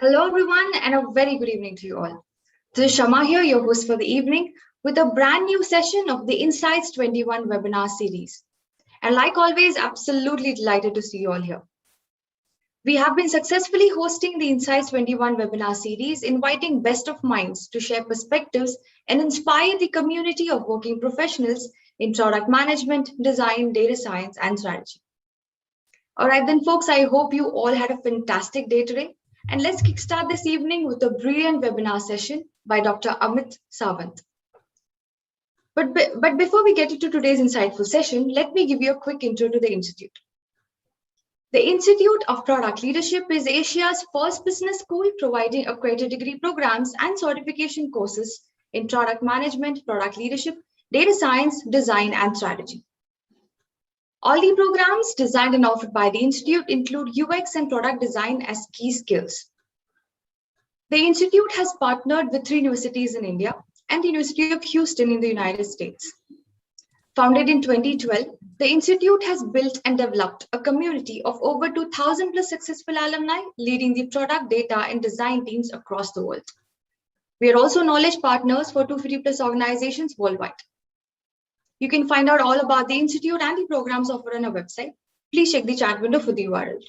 Hello, everyone, and a very good evening to you all. This is Shama here, your host for the evening, with a brand new session of the Insights 21 webinar series. And like always, absolutely delighted to see you all here. We have been successfully hosting the Insights 21 webinar series, inviting best of minds to share perspectives and inspire the community of working professionals in product management, design, data science, and strategy. All right, then, folks, I hope you all had a fantastic day today. And let's kickstart this evening with a brilliant webinar session by Dr. Amit Sawant. But before we get into today's insightful session, let me give you a quick intro to the Institute. The Institute of Product Leadership is Asia's first business school providing accredited degree programs and certification courses in product management, product leadership, data science, design, and strategy. All the programs designed and offered by the Institute include UX and product design as key skills. The Institute has partnered with 3 universities in India and the University of Houston in the United States. Founded in 2012, the Institute has built and developed a community of over 2,000 plus successful alumni leading the product, data, and design teams across the world. We are also knowledge partners for 250 plus organizations worldwide. You can find out all about the Institute and the programs offered on our website. Please check the chat window for the URL.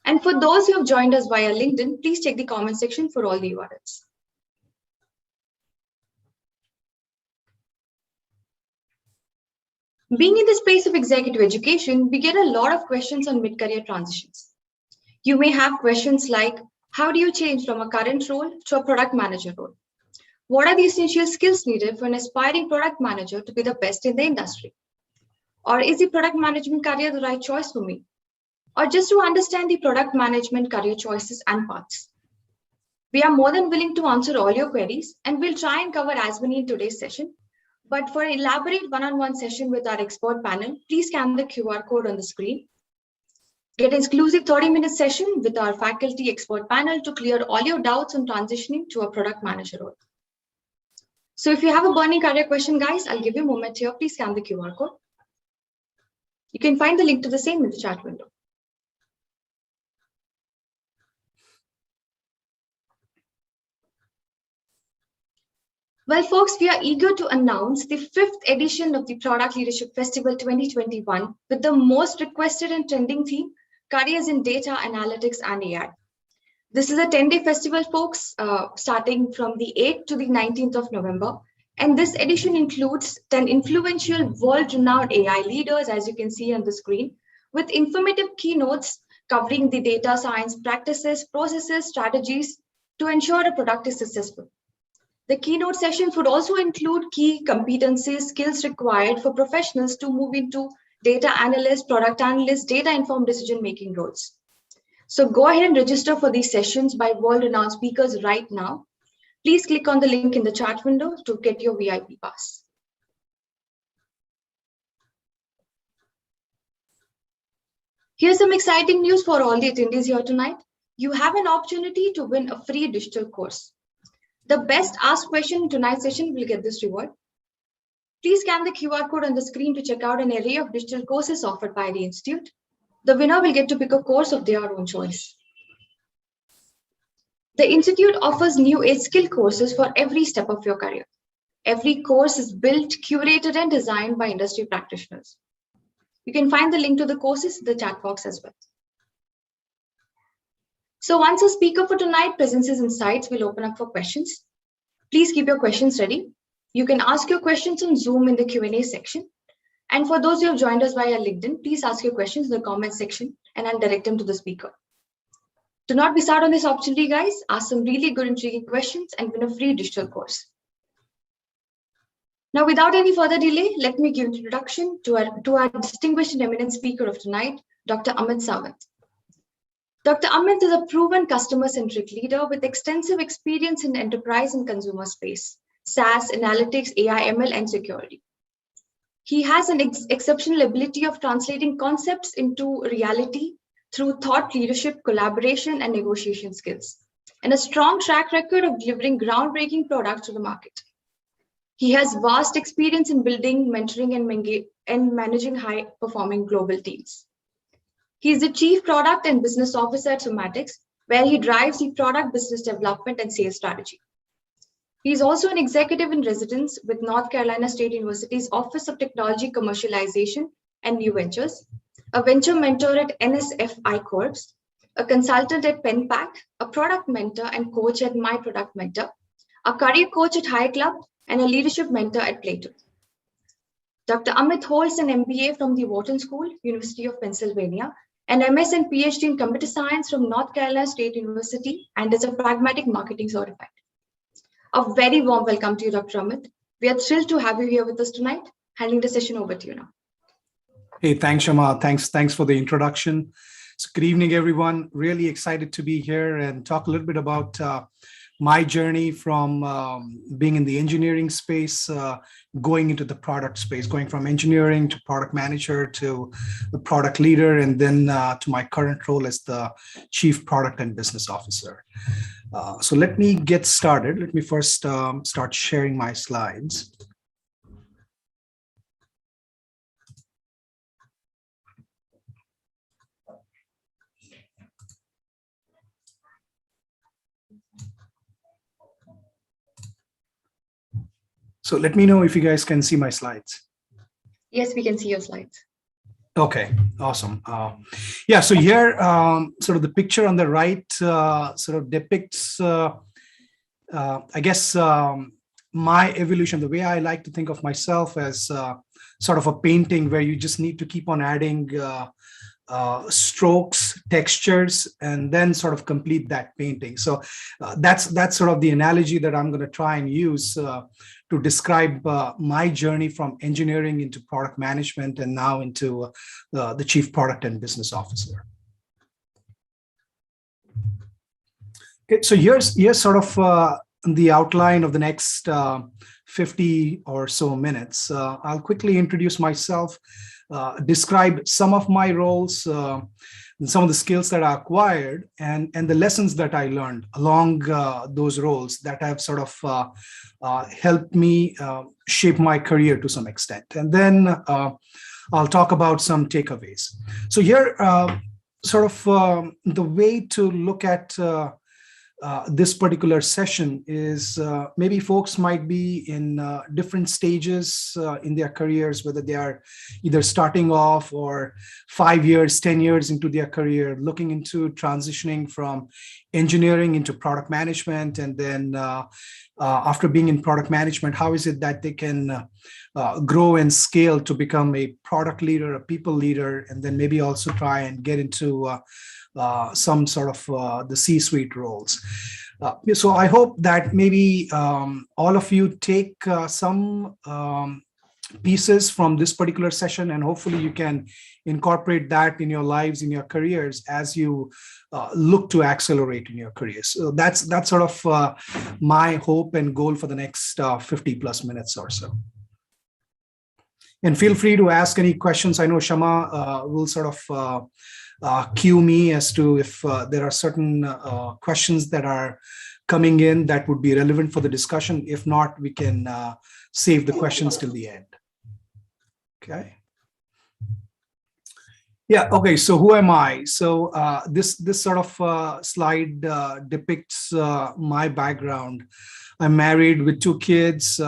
And for those who have joined us via LinkedIn, please check the comment section for all the URLs. Being in the space of executive education, we get a lot of questions on mid-career transitions. You may have questions like, how do you change from a current role to a product manager role? What are the essential skills needed for an aspiring product manager to be the best in the industry? Or is the product management career the right choice for me? Or just to understand the product management career choices and paths. We are more than willing to answer all your queries, and we'll try and cover as many in today's session. But for an elaborate one-on-one session with our expert panel, please scan the QR code on the screen. Get an exclusive 30-minute session with our faculty expert panel to clear all your doubts on transitioning to a product manager role. So if you have a burning career question, guys, I'll give you a moment here. Please scan the QR code. You can find the link to the same in the chat window. Well, folks, we are eager to announce the 5th edition of the Product Leadership Festival 2021 with the most requested and trending theme, Careers in Data, Analytics, and AI. This is a 10-day festival, folks, starting from the 8th to the 19th of November. And this edition includes 10 influential world-renowned AI leaders, as you can see on the screen, with informative keynotes covering the data science practices, processes, strategies to ensure a product is successful. The keynote sessions would also include key competencies, skills required for professionals to move into data analyst, product analyst, data-informed decision-making roles. So go ahead and register for these sessions by world-renowned speakers right now. Please click on the link in the chat window to get your VIP pass. Here's some exciting news for all the attendees here tonight. You have an opportunity to win a free digital course. The best asked question in tonight's session will get this reward. Please scan the QR code on the screen to check out an array of digital courses offered by the Institute. The winner will get to pick a course of their own choice. The Institute offers new age skill courses for every step of your career. Every course is built, curated, and designed by industry practitioners. You can find the link to the courses in the chat box as well. So once a speaker for tonight presents his insights, we'll open up for questions. Please keep your questions ready. You can ask your questions on Zoom in the Q&A section. And for those who have joined us via LinkedIn, please ask your questions in the comment section and I'll direct them to the speaker. Do not miss out on this opportunity, guys. Ask some really good, intriguing questions and win a free digital course. Now, without any further delay, let me give an introduction to our distinguished and eminent speaker of tonight, Dr. Amit Sawant. Dr. Amit is a proven customer-centric leader with extensive experience in enterprise and consumer space, SaaS, analytics, AI, ML, and security. He has an exceptional ability of translating concepts into reality through thought leadership, collaboration, and negotiation skills, and a strong track record of delivering groundbreaking products to the market. He has vast experience in building, mentoring, and managing high-performing global teams. He is the Chief Product and Business Officer at Somatics, where he drives the product business development and sales strategy. He is also an executive in residence with North Carolina State University's Office of Technology Commercialization and New Ventures, a venture mentor at NSFI Corps, a consultant at PenPack, a product mentor and coach at My Product Mentor, a career coach at High Club, and a leadership mentor at Plato. Dr. Amit holds an MBA from the Wharton School, University of Pennsylvania, and MS and PhD in Computer Science from North Carolina State University, and is a pragmatic marketing certified. A very warm welcome to you, Dr. Amit. We are thrilled to have you here with us tonight. Handing the session over to you now. Hey, thanks, Shama. Thanks for the introduction. So good evening, everyone. Really excited to be here and talk a little bit about my journey from being in the engineering space, going into the product space, going from engineering to product manager to the product leader, and then to my current role as the Chief Product and Business Officer. So let me get started. Let me first start sharing my slides. So let me know if you guys can see my slides. Yes, we can see your slides. Okay, awesome. Yeah, so here, sort of the picture on the right sort of depicts, I guess, my evolution, the way I like to think of myself as sort of a painting where you just need to keep on adding strokes, textures, and then sort of complete that painting. So that's sort of the analogy that I'm going to try and use to describe my journey from engineering into product management and now into the Chief Product and Business Officer. Okay, so here's sort of the outline of the next 50 or so minutes. I'll quickly introduce myself, describe some of my roles, and some of the skills that I acquired, and the lessons that I learned along those roles that have sort of helped me shape my career to some extent. And then I'll talk about some takeaways. So here, sort of the way to look at this particular session is maybe folks might be in different stages in their careers, whether they are either starting off or 5 years, 10 years into their career, looking into transitioning from engineering into product management. And then after being in product management, how is it that they can grow and scale to become a product leader, a people leader, and then maybe also try and get into some sort of the C-suite roles. So I hope that maybe all of you take some pieces from this particular session, and hopefully you can incorporate that in your lives, in your careers, as you look to accelerate in your careers. So that's sort of my hope and goal for the next 50 plus minutes or so. And feel free to ask any questions. I know Shama will sort of cue me as to if there are certain questions that are coming in that would be relevant for the discussion. If not, we can save the questions till the end. Okay. Yeah, okay, so who am I? So this sort of slide depicts my background. I'm married with 2 kids,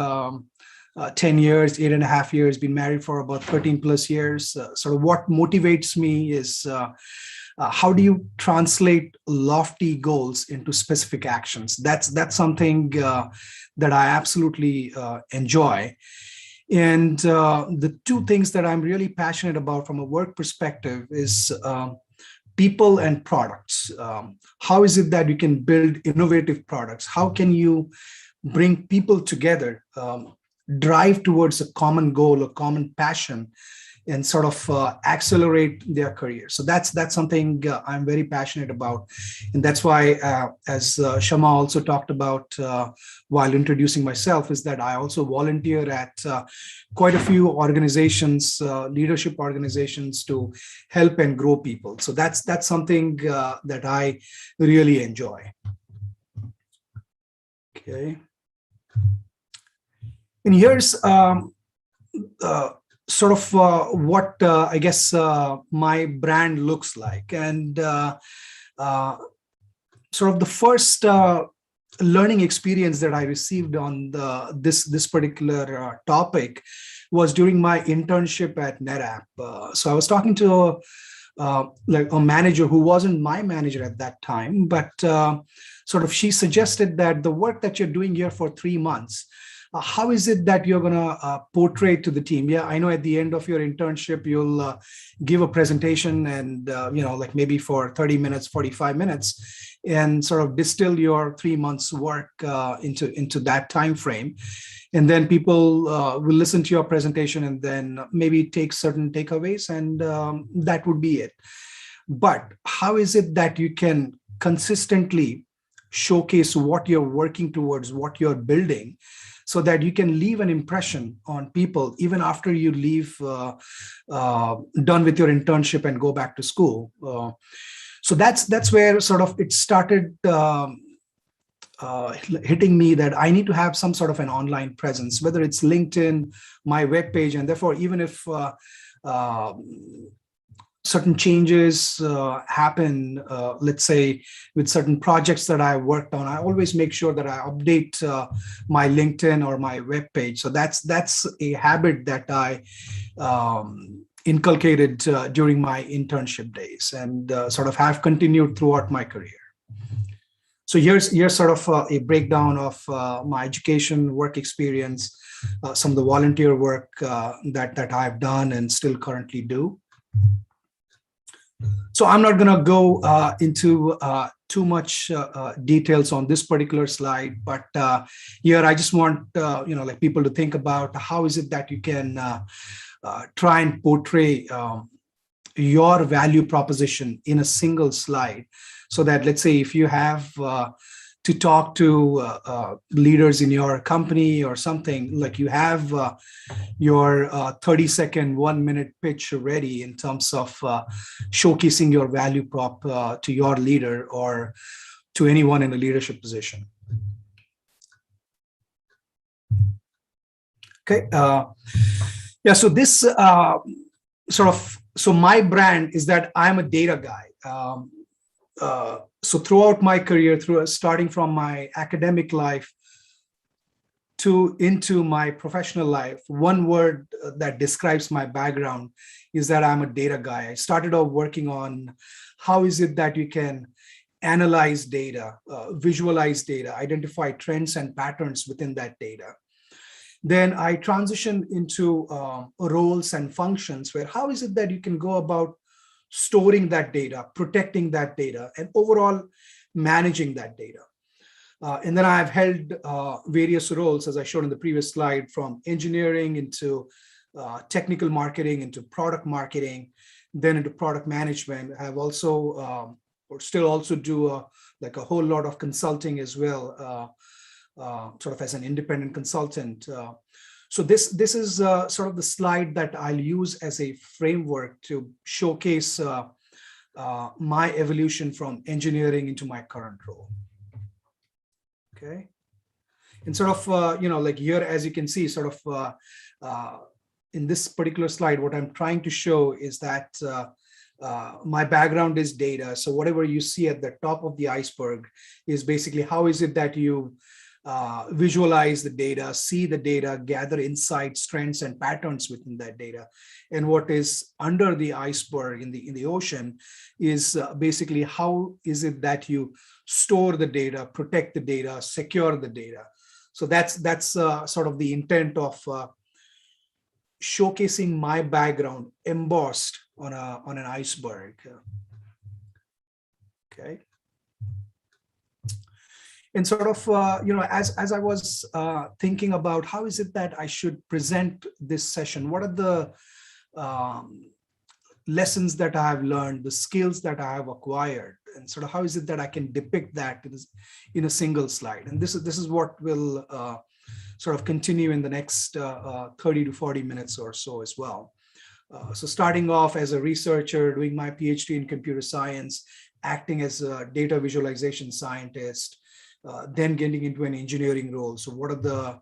10 years, 8.5 years, been married for about 13 plus years. Sort of what motivates me is how do you translate lofty goals into specific actions? That's something that I absolutely enjoy. And the 2 things that I'm really passionate about from a work perspective is people and products. How is it that you can build innovative products? How can you bring people together, drive towards a common goal, a common passion, and sort of accelerate their career? So that's something I'm very passionate about. And that's why, as Shama also talked about while introducing myself, is that I also volunteer at quite a few organizations, leadership organizations, to help and grow people. So that's something that I really enjoy. Okay. And here's sort of what I guess my brand looks like. And sort of the first learning experience that I received on this particular topic was during my internship at NetApp. So I was talking to like a manager who wasn't my manager at that time, but sort of she suggested that the work that you're doing here for 3 months, how is it that you're going to portray to the team? Yeah, I know at the end of your internship, you'll give a presentation and, like maybe for 30 minutes, 45 minutes, and sort of distill your 3 months work into that time frame. And then people will listen to your presentation and then maybe take certain takeaways, and that would be it. But how is it that you can consistently showcase what you're working towards, what you're building, so that you can leave an impression on people even after you leave, done with your internship and go back to school? So that's where sort of it started hitting me that I need to have some sort of an online presence, whether it's LinkedIn, my webpage, and therefore even if certain changes happen, let's say with certain projects that I worked on, I always make sure that I update my LinkedIn or my webpage. So that's a habit that I inculcated during my internship days, and sort of have continued throughout my career. So here's sort of a breakdown of my education, work experience, some of the volunteer work that I've done and still currently do. So I'm not going to go into too much details on this particular slide, but here I just want like people to think about how is it that you can try and portray your value proposition in a single slide, so that, let's say, if you have to talk to leaders in your company or something, like you have your 30-second, 1-minute pitch ready in terms of showcasing your value prop to your leader or to anyone in a leadership position. Okay. Yeah. So this so my brand is that I'm a data guy. So throughout my career, starting from my academic life into my professional life, one word that describes my background is that I'm a data guy. I started off working on how is it that you can analyze data, visualize data, identify trends and patterns within that data. Then I transitioned into roles and functions where how is it that you can go about storing that data, protecting that data, and overall managing that data. And then I've held various roles, as I showed in the previous slide, from engineering into technical marketing, into product marketing, then into product management. I've also, or still also do like a whole lot of consulting as well, sort of as an independent consultant. So this is sort of the slide that I'll use as a framework to showcase my evolution from engineering into my current role. Okay. And sort of, like here, as you can see, sort of in this particular slide, what I'm trying to show is that my background is data. So whatever you see at the top of the iceberg is basically how is it that you visualize the data, see the data, gather insights, trends, and patterns within that data. And what is under the iceberg in the ocean is basically how is it that you store the data, protect the data, secure the data. So that's sort of the intent of showcasing my background embossed on an iceberg. Okay. And sort of, as I was thinking about how is it that I should present this session, what are the lessons that I have learned, the skills that I have acquired, and sort of how is it that I can depict that in a single slide. And this is what will sort of continue in the next 30 to 40 minutes or so as well. So starting off as a researcher, doing my PhD in computer science, acting as a data visualization scientist, then getting into an engineering role. So what are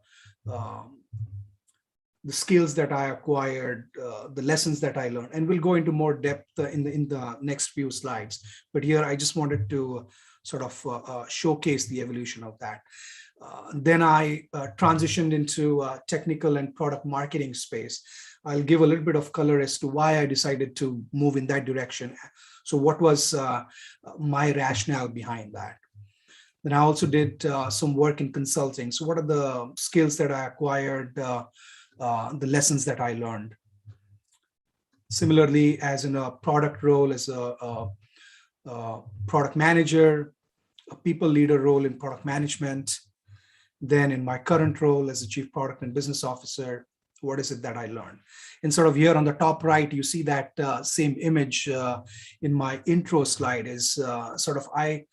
the skills that I acquired, the lessons that I learned, and we'll go into more depth in the next few slides. But here I just wanted to sort of showcase the evolution of that. Then I transitioned into technical and product marketing space. I'll give a little bit of color as to why I decided to move in that direction. So what was my rationale behind that? Then I also did some work in consulting. So what are the skills that I acquired, the lessons that I learned? Similarly, as in a product role, as a product manager, a people leader role in product management, then in my current role as a chief product and business officer, what is it that I learned? And sort of here on the top right, you see that same image in my intro slide is sort of, I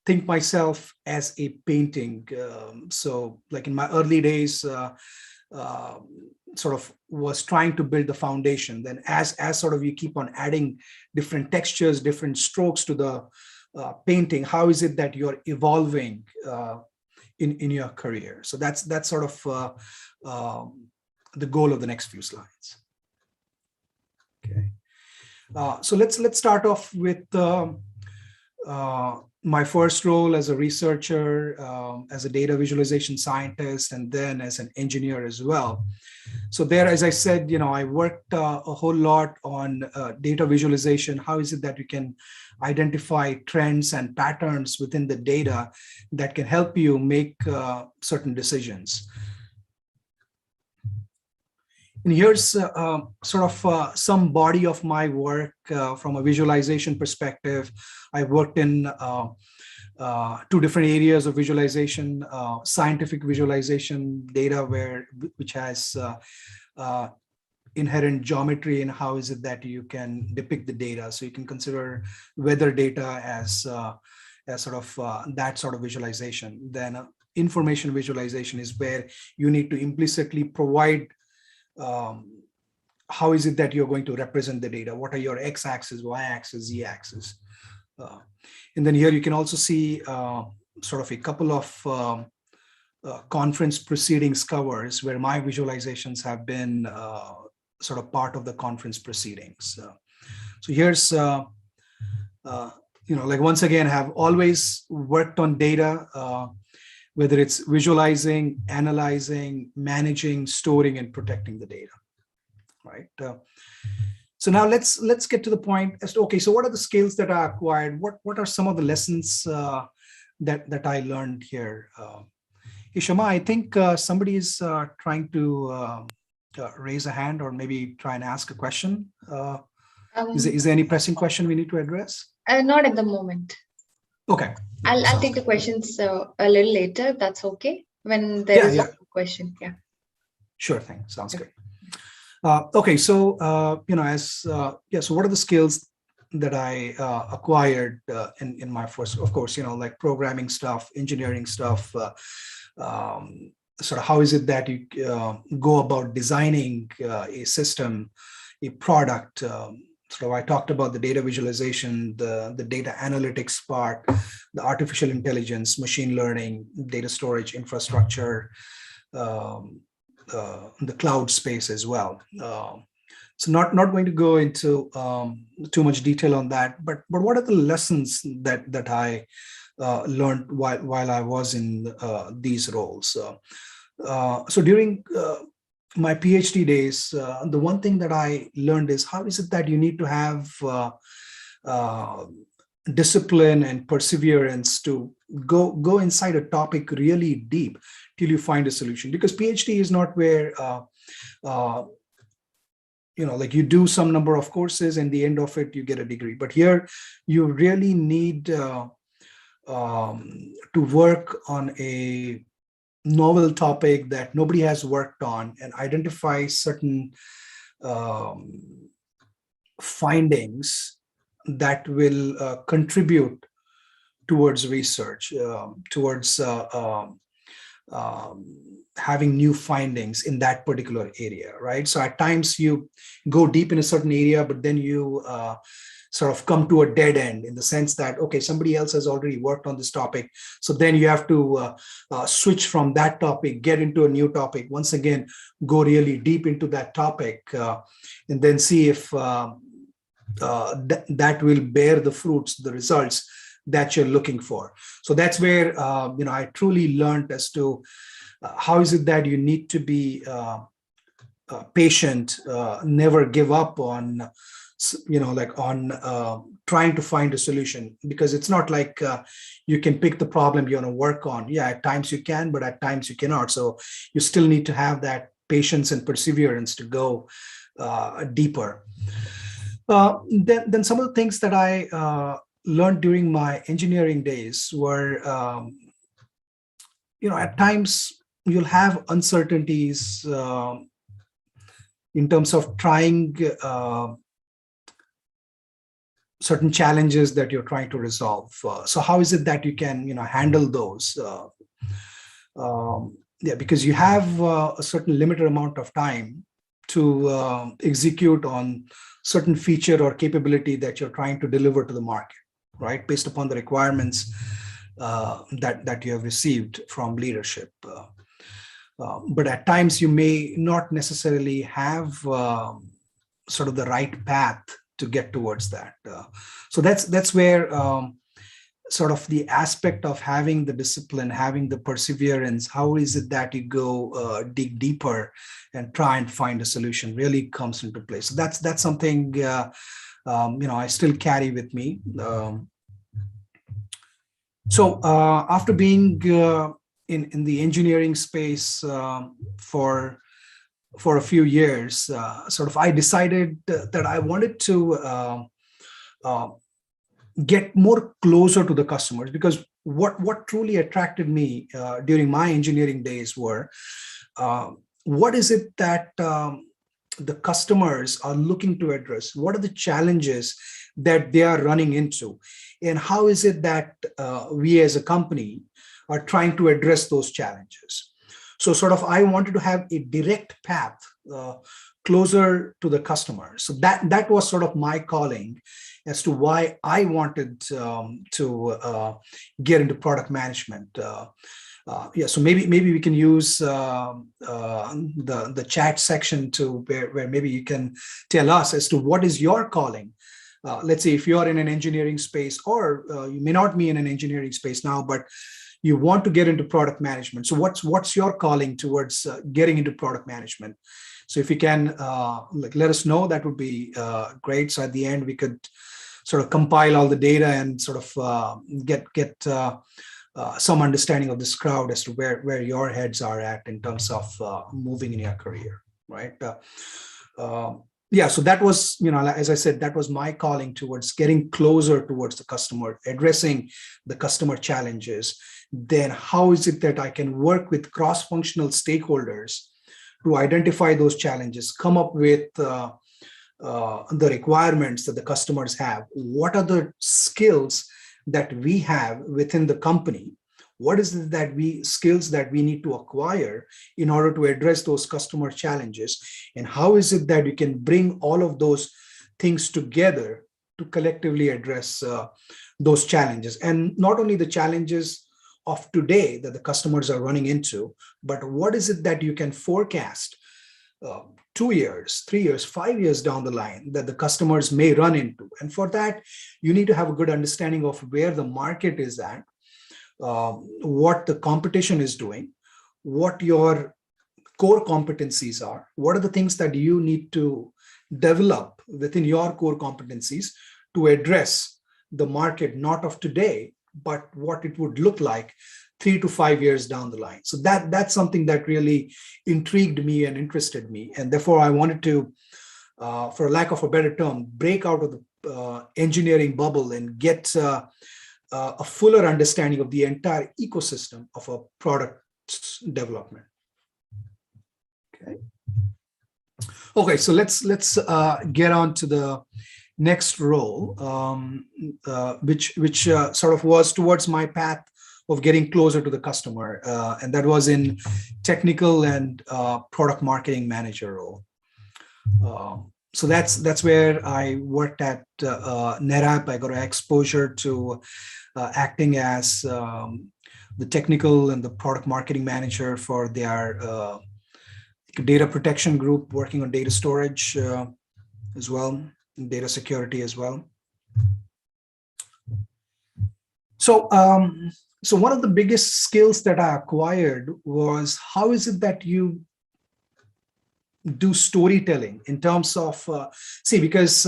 think myself as a painting. So like in my early days, sort of was trying to build the foundation. Then as sort of you keep on adding different textures, different strokes to the painting, how is it that you're evolving in your career? So that's sort of the goal of the next few slides. Okay. So let's start off with my first role as a researcher, as a data visualization scientist, and then as an engineer as well. So there, as I said, I worked a whole lot on data visualization. How is it that you can identify trends and patterns within the data that can help you make certain decisions? And here's sort of some body of my work from a visualization perspective. I worked in two different areas of visualization, scientific visualization data, which has inherent geometry, and how is it that you can depict the data. So you can consider weather data as sort of that sort of visualization. Then information visualization is where you need to implicitly provide how is it that you're going to represent the data? What are your x-axis, y-axis, z-axis? And then here you can also see sort of a couple of conference proceedings covers where my visualizations have been sort of part of the conference proceedings. So here's, like once again, have always worked on data, whether it's visualizing, analyzing, managing, storing, and protecting the data, right? So now let's get to the point as to, okay, so what are the skills that I acquired? What are some of the lessons that I learned here? Hey, Shama, I think somebody is trying to raise a hand or maybe try and ask a question. Is there any pressing question we need to address? Not at the moment. Okay. I'll take the questions a little later, if that's okay, when there is a question. Yeah. Sure thing. Sounds good. Okay, so so what are the skills that I acquired in my first? Of course, like programming stuff, engineering stuff. Sort of how is it that you go about designing a system, a product? So I talked about the data visualization, the data analytics part, the artificial intelligence, machine learning, data storage, infrastructure, the cloud space as well. So not going to go into too much detail on that, but what are the lessons that I learned while I was in these roles? So during my PhD days, the one thing that I learned is how is it that you need to have discipline and perseverance to go inside a topic really deep till you find a solution. Because PhD is not where like you do some number of courses and the end of it you get a degree. But here you really need to work on a novel topic that nobody has worked on and identify certain findings that will contribute towards research, towards having new findings in that particular area, right? So at times you go deep in a certain area, but then you sort of come to a dead end in the sense that, okay, somebody else has already worked on this topic. So then you have to switch from that topic, get into a new topic, once again, go really deep into that topic, and then see if that will bear the fruits, the results that you're looking for. So that's where I truly learned as to how is it that you need to be patient, never give up on trying to find a solution, because it's not like you can pick the problem you want to work on. Yeah, at times you can, but at times you cannot. So you still need to have that patience and perseverance to go deeper. Then some of the things that I learned during my engineering days were, at times you'll have uncertainties in terms of trying certain challenges that you're trying to resolve. So how is it that you can, handle those? Because you have a certain limited amount of time to execute on certain feature or capability that you're trying to deliver to the market, right? Based upon the requirements that you have received from leadership. But at times you may not necessarily have sort of the right path to get towards that. So that's where sort of the aspect of having the discipline, having the perseverance, how is it that you go dig deeper and try and find a solution really comes into play. So that's something I still carry with me. So after being in the engineering space for a few years, I decided that I wanted to get more closer to the customers, because what truly attracted me during my engineering days were what is it that the customers are looking to address? What are the challenges that they are running into? And how is it that we as a company are trying to address those challenges? So I wanted to have a direct path closer to the customer. So that was sort of my calling as to why I wanted to get into product management. So maybe we can use the chat section to where maybe you can tell us as to what is your calling. Let's say if you're in an engineering space, or you may not be in an engineering space now, but you want to get into product management. So what's your calling towards getting into product management? So if you can let us know, that would be great. So at the end, we could sort of compile all the data and sort of get some understanding of this crowd as to where your heads are at in terms of moving in your career, right? So that was, as I said, that was my calling towards getting closer towards the customer, addressing the customer challenges. Then how is it that I can work with cross-functional stakeholders to identify those challenges, come up with the requirements that the customers have? What are the skills that we have within the company? What is it that skills that we need to acquire in order to address those customer challenges? And how is it that you can bring all of those things together to collectively address those challenges? And not only the challenges of today that the customers are running into, but what is it that you can forecast 2 years, 3 years, 5 years down the line that the customers may run into? And for that, you need to have a good understanding of where the market is at, what the competition is doing, what your core competencies are, what are the things that you need to develop within your core competencies to address the market, not of today, but what it would look like 3 to 5 years down the line. So that's something that really intrigued me and interested me. And therefore, I wanted to, for lack of a better term, break out of the engineering bubble and get a fuller understanding of the entire ecosystem of a product development. Okay, so let's get on to the next role, which sort of was towards my path of getting closer to the customer, and that was in technical and product marketing manager role. So that's where I worked at NetApp. I got exposure to acting as the technical and the product marketing manager for their data protection group, working on data storage as well, and data security as well. So one of the biggest skills that I acquired was how is it that you do storytelling in terms of because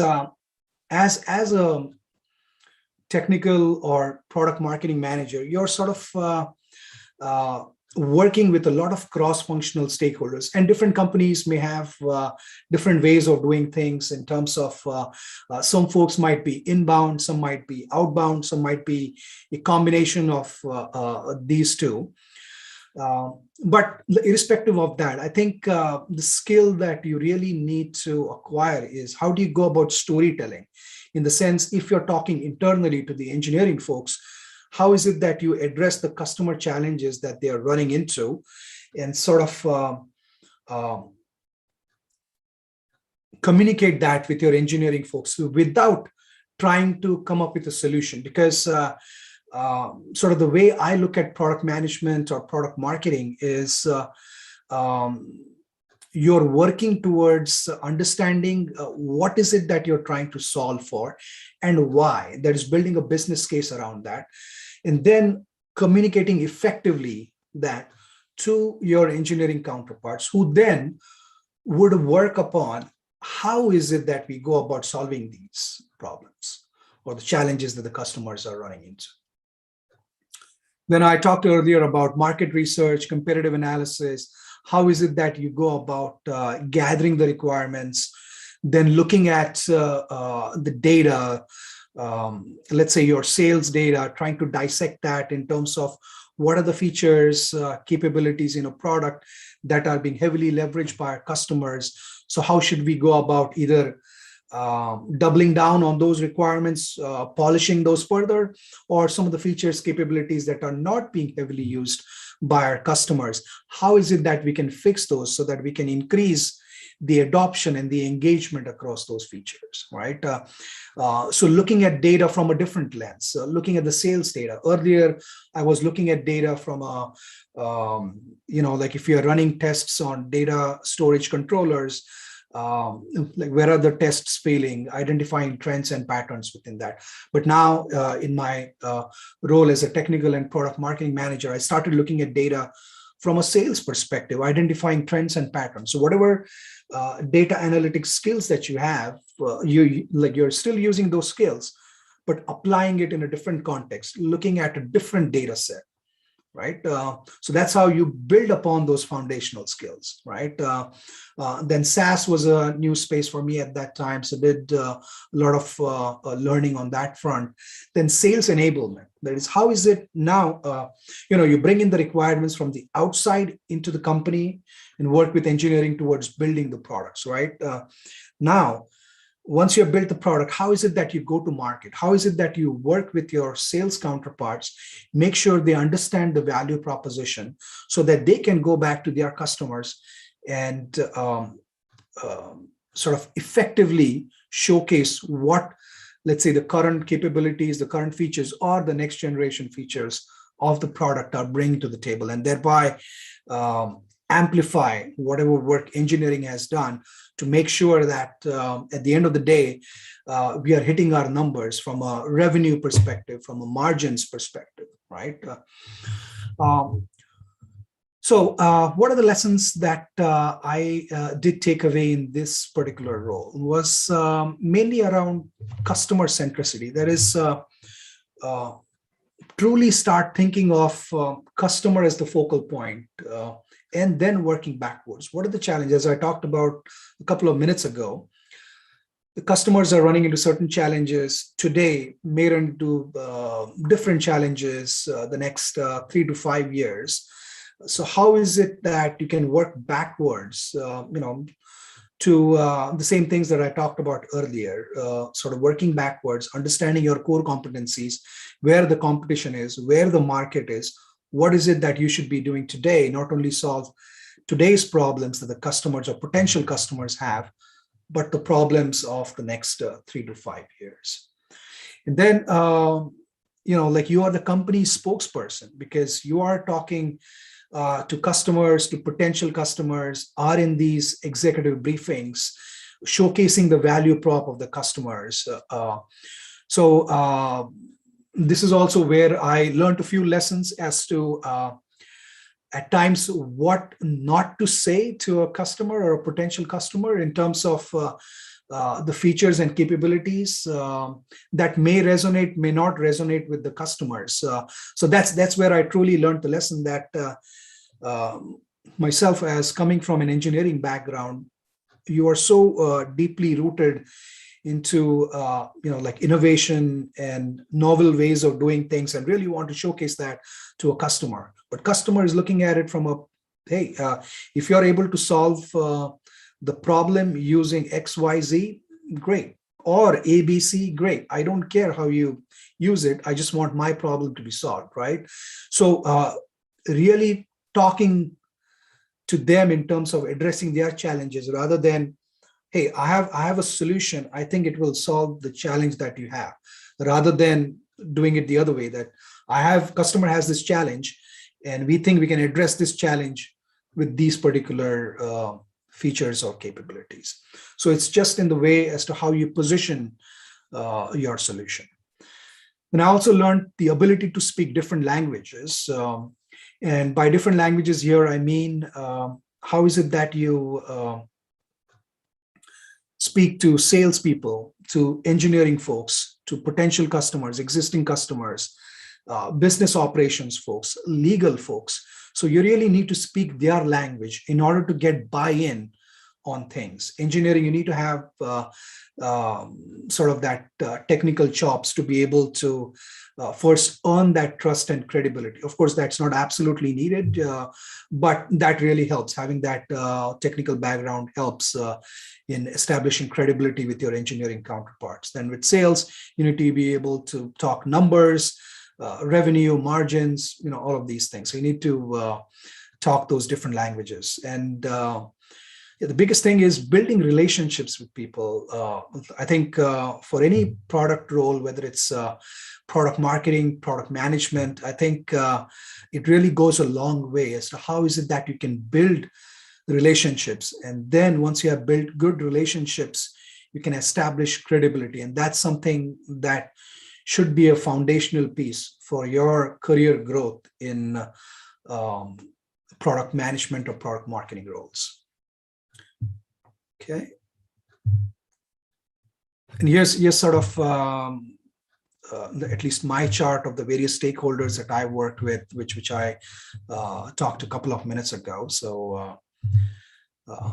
as a technical or product marketing manager, you're sort of uh, working with a lot of cross-functional stakeholders, and different companies may have different ways of doing things in terms of some folks might be inbound, some might be outbound, some might be a combination of these two. But irrespective of that, I think the skill that you really need to acquire is how do you go about storytelling, in the sense, if you're talking internally to the engineering folks, how is it that you address the customer challenges that they are running into, and sort of communicate that with your engineering folks without trying to come up with a solution. Because sort of the way I look at product management or product marketing is you're working towards understanding what is it that you're trying to solve for and why. That is building a business case around that, and then communicating effectively that to your engineering counterparts, who then would work upon how is it that we go about solving these problems or the challenges that the customers are running into. Then I talked earlier about market research, competitive analysis. How is it that you go about gathering the requirements, then looking at the data, let's say your sales data, trying to dissect that in terms of what are the features, capabilities in a product that are being heavily leveraged by our customers. So how should we go about either doubling down on those requirements, polishing those further, or some of the features, capabilities that are not being heavily used by our customers, how is it that we can fix those so that we can increase the adoption and the engagement across those features, right? So looking at data from a different lens, looking at the sales data. Earlier, I was looking at data from a, like if you're running tests on data storage controllers, like where are the tests failing, identifying trends and patterns within that. But now in my role as a technical and product marketing manager, I started looking at data from a sales perspective, identifying trends and patterns. So whatever data analytics skills that you have, you're still using those skills, but applying it in a different context, looking at a different data set, right? So that's how you build upon those foundational skills, right? Then SaaS was a new space for me at that time, so did a lot of learning on that front. Then sales enablement, that is, how is it now, you bring in the requirements from the outside into the company and work with engineering towards building the products, right? Now, once you have built the product, how is it that you go to market? How is it that you work with your sales counterparts, make sure they understand the value proposition so that they can go back to their customers and sort of effectively showcase what, let's say, the current capabilities, the current features, or the next generation features of the product are bringing to the table, and thereby amplify whatever work engineering has done to make sure that at the end of the day, we are hitting our numbers from a revenue perspective, from a margins perspective, right? So what are the lessons that I did take away in this particular role was mainly around customer centricity. That is, truly start thinking of customer as the focal point, and then working backwards. What are the challenges I talked about a couple of minutes ago? The customers are running into certain challenges today, may run into different challenges the next 3 to 5 years. So how is it that you can work backwards, to the same things that I talked about earlier, sort of working backwards, understanding your core competencies, where the competition is, where the market is, what is it that you should be doing today, not only solve today's problems that the customers or potential customers have, but the problems of the next 3 to 5 years. And then, like you are the company's spokesperson, because you are talking to customers, to potential customers, are in these executive briefings, showcasing the value prop of the customers. So this is also where I learned a few lessons as to at times what not to say to a customer or a potential customer in terms of the features and capabilities that may resonate, may not resonate with the customers. So that's where I truly learned the lesson that myself, as coming from an engineering background, you are so deeply rooted into like innovation and novel ways of doing things, and really want to showcase that to a customer. But customer is looking at it from a, hey, if you're able to solve the problem using XYZ, great, or ABC, great. I don't care how you use it. I just want my problem to be solved, right? So really talking to them in terms of addressing their challenges rather than, hey, I have a solution, I think it will solve the challenge that you have, rather than doing it the other way, that customer has this challenge and we think we can address this challenge with these particular features or capabilities. So it's just in the way as to how you position your solution. And I also learned the ability to speak different languages. And by different languages here, I mean, how is it that you speak to salespeople, to engineering folks, to potential customers, existing customers, business operations folks, legal folks. So you really need to speak their language in order to get buy-in on things. Engineering, you need to have sort of that technical chops to be able to first earn that trust and credibility. Of course, that's not absolutely needed, but that really helps. Having that technical background helps in establishing credibility with your engineering counterparts. Then with sales, you need to be able to talk numbers, revenue, margins, all of these things. So you need to talk those different languages. And the biggest thing is building relationships with people. I think for any product role, whether it's product marketing, product management, I think it really goes a long way as to how is it that you can build relationships. And then once you have built good relationships, you can establish credibility. And that's something that should be a foundational piece for your career growth in product management or product marketing roles. Okay. And here's sort of at least my chart of the various stakeholders that I worked with, which I talked a couple of minutes ago. So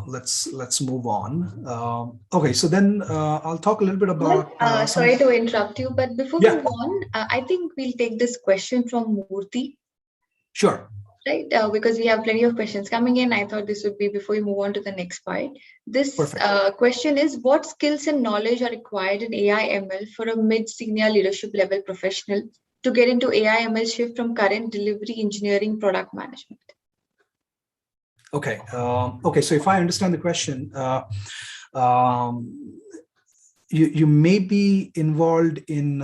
let's move on. Okay, so then I'll talk a little bit about. Sorry to interrupt you, but before we move on, I think we'll take this question from Murthy. Sure. Right, because we have plenty of questions coming in. I thought this would be before we move on to the next part. This question is, what skills and knowledge are required in AI ML for a mid-senior leadership level professional to get into AI ML shift from current delivery engineering product management? Okay. Okay. So if I understand the question, you may be involved in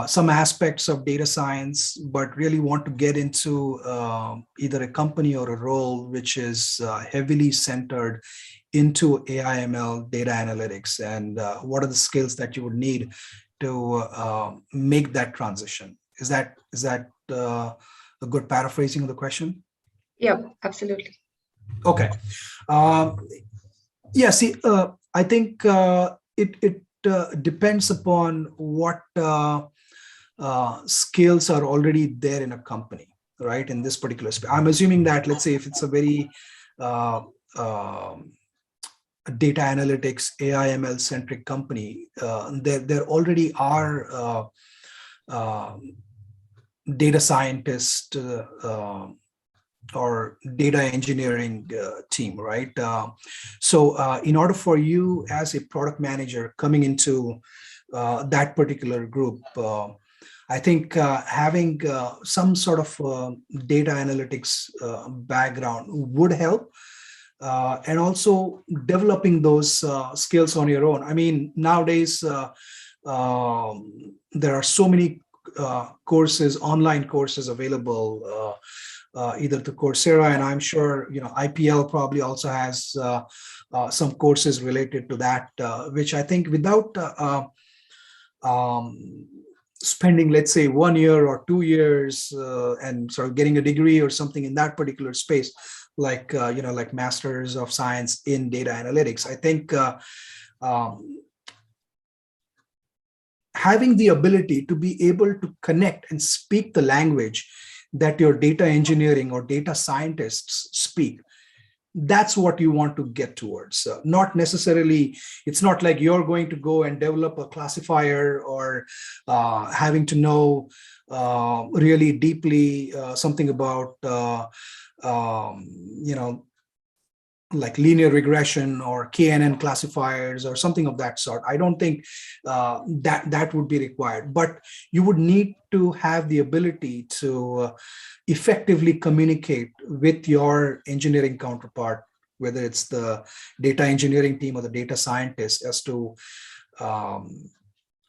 some aspects of data science, but really want to get into either a company or a role which is heavily centered into AI ML data analytics, and what are the skills that you would need to make that transition? Is that a good paraphrasing of the question? Yeah, absolutely. Okay. Yeah. See, I think it depends upon what skills are already there in a company, right? In this particular space, I'm assuming that, let's say, if it's a very data analytics, AI ML centric company, there already are data scientists or data engineering team, right? So in order for you as a product manager coming into that particular group, I think having some sort of data analytics background would help. And also developing those skills on your own. I mean, nowadays, there are so many courses, online courses available, either to Coursera, and I'm sure IPL probably also has some courses related to that, which I think without spending, let's say, 1 year or 2 years and sort of getting a degree or something in that particular space, like like Masters of Science in Data Analytics. I think um, having the ability to be able to connect and speak the language that your data engineering or data scientists speak, that's what you want to get towards. Not necessarily, it's not like you're going to go and develop a classifier or having to know really deeply something about you know like linear regression or KNN classifiers or something of that sort. I don't think that would be required, but you would need to have the ability to effectively communicate with your engineering counterpart, whether it's the data engineering team or the data scientist, as to um,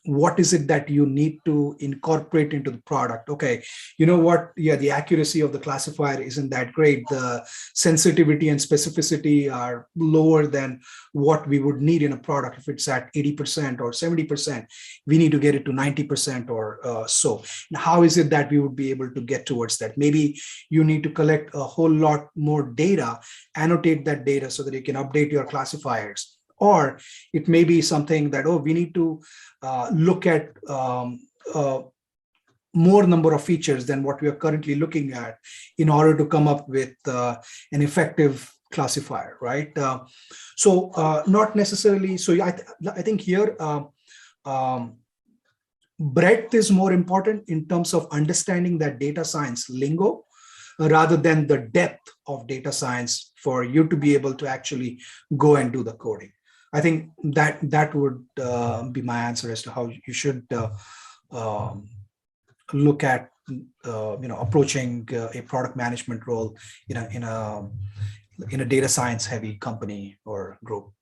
what is it that you need to incorporate into the product. Okay, you know what, yeah, the accuracy of the classifier isn't that great, the sensitivity and specificity are lower than what we would need in a product. If it's at 80% or 70%, we need to get it to 90% or so. And how is it that we would be able to get towards that? Maybe you need to collect a whole lot more data, annotate that data so that you can update your classifiers. Or it may be something that, oh, we need to look at more number of features than what we are currently looking at in order to come up with an effective classifier, right? Not necessarily. So I think here breadth is more important in terms of understanding that data science lingo rather than the depth of data science for you to be able to actually go and do the coding. I think that would be my answer as to how you should look at approaching a product management role in a data science heavy company or group.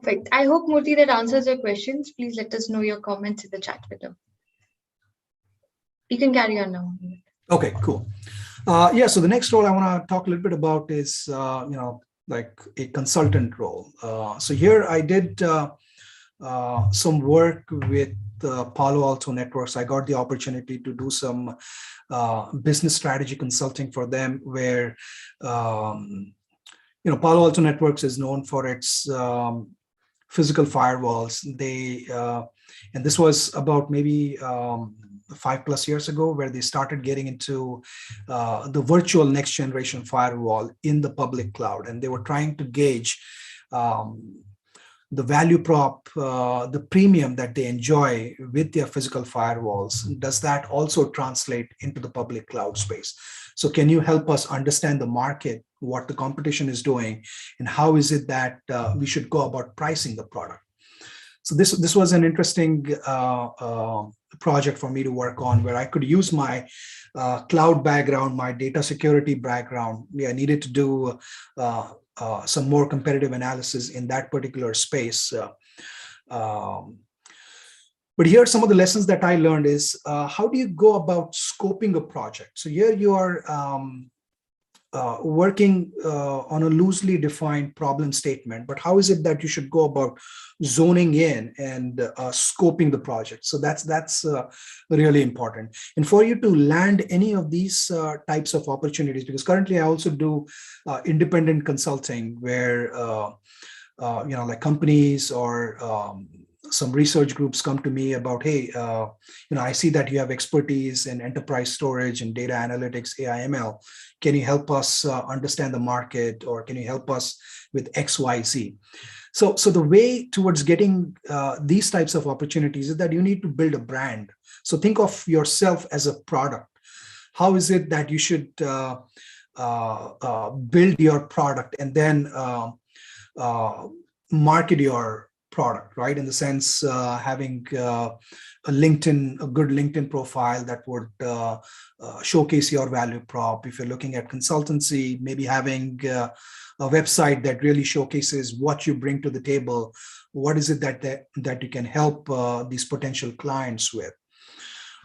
Perfect. I hope, Murthy, that answers your questions. Please let us know your comments in the chat window. You can carry on now. Okay, cool. Yeah, so the next role I want to talk a little bit about is like a consultant role. So here I did some work with Palo Alto Networks. I got the opportunity to do some business strategy consulting for them, where Palo Alto Networks is known for its physical firewalls. And this was about maybe 5+ years ago, where they started getting into the virtual next generation firewall in the public cloud. And they were trying to gauge the value prop, the premium that they enjoy with their physical firewalls. Does that also translate into the public cloud space? So can you help us understand the market, what the competition is doing, and how is it that we should go about pricing the product? So this was an interesting project for me to work on, where I could use my cloud background, my data security background. I needed to do some more competitive analysis in that particular space. But here, some of the lessons that I learned is how do you go about scoping a project? So here you are working on a loosely defined problem statement, but how is it that you should go about zoning in and scoping the project? So that's really important. And for you to land any of these types of opportunities, because currently I also do independent consulting, where like companies or some research groups come to me about, hey, I see that you have expertise in enterprise storage and data analytics, AI, ML. Can you help us understand the market, or can you help us with X, Y, Z? So the way towards getting these types of opportunities is that you need to build a brand. So think of yourself as a product. How is it that you should build your product and then market your product, right? In the sense, having a good LinkedIn profile that would showcase your value prop. If you're looking at consultancy, maybe having a website that really showcases what you bring to the table. What is it that you can help these potential clients with?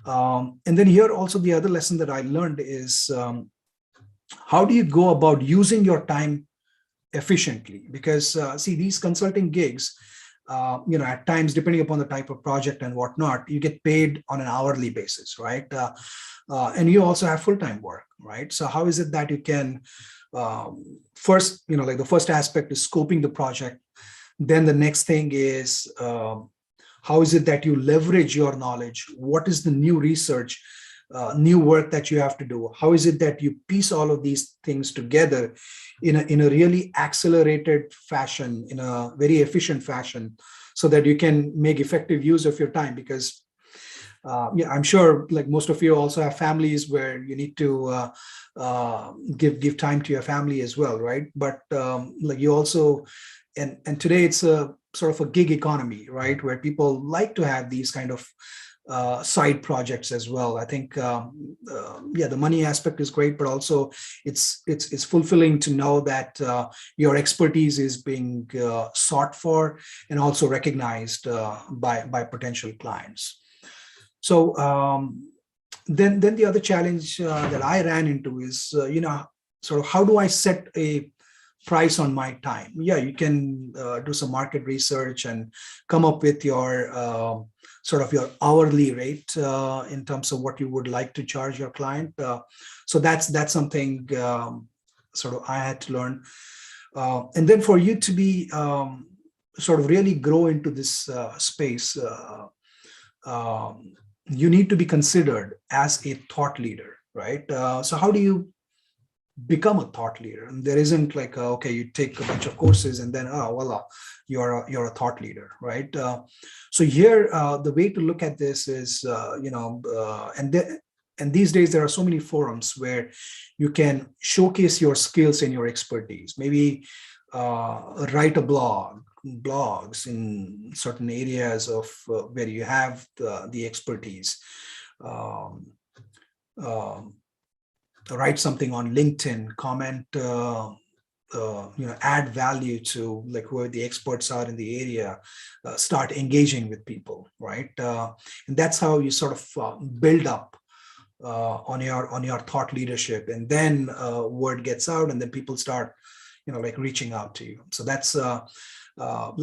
And then here also the other lesson that I learned is how do you go about using your time efficiently? Because see, these consulting gigs, at times, depending upon the type of project and whatnot, you get paid on an hourly basis, right? And you also have full-time work, right? So how is it that you can first, like the first aspect is scoping the project. Then the next thing is how is it that you leverage your knowledge? What is the new research, new work that you have to do? How is it that you piece all of these things together in a really accelerated fashion, in a very efficient fashion, so that you can make effective use of your time? Because I'm sure, like most of you also have families where you need to give time to your family as well, right? But like you also, and today it's a sort of a gig economy, right, where people like to have these kind of side projects as well. I think the money aspect is great, but also it's fulfilling to know that your expertise is being sought for and also recognized by potential clients. So then the other challenge that I ran into is sort of how do I set a price on my time? Yeah, you can do some market research and come up with your sort of your hourly rate in terms of what you would like to charge your client. So that's something sort of I had to learn. And then for you to be sort of really grow into this space, you need to be considered as a thought leader, right? So how do you become a thought leader? And there isn't like okay, you take a bunch of courses and then voila, you're a thought leader, right? So here the way to look at this is and these days there are so many forums where you can showcase your skills and your expertise. Maybe write a blogs in certain areas of where you have the expertise. Write something on LinkedIn, comment, add value to like whoever the experts are in the area, start engaging with people, right? And that's how you sort of build up on your thought leadership, and then word gets out, and then people start, like reaching out to you. So that's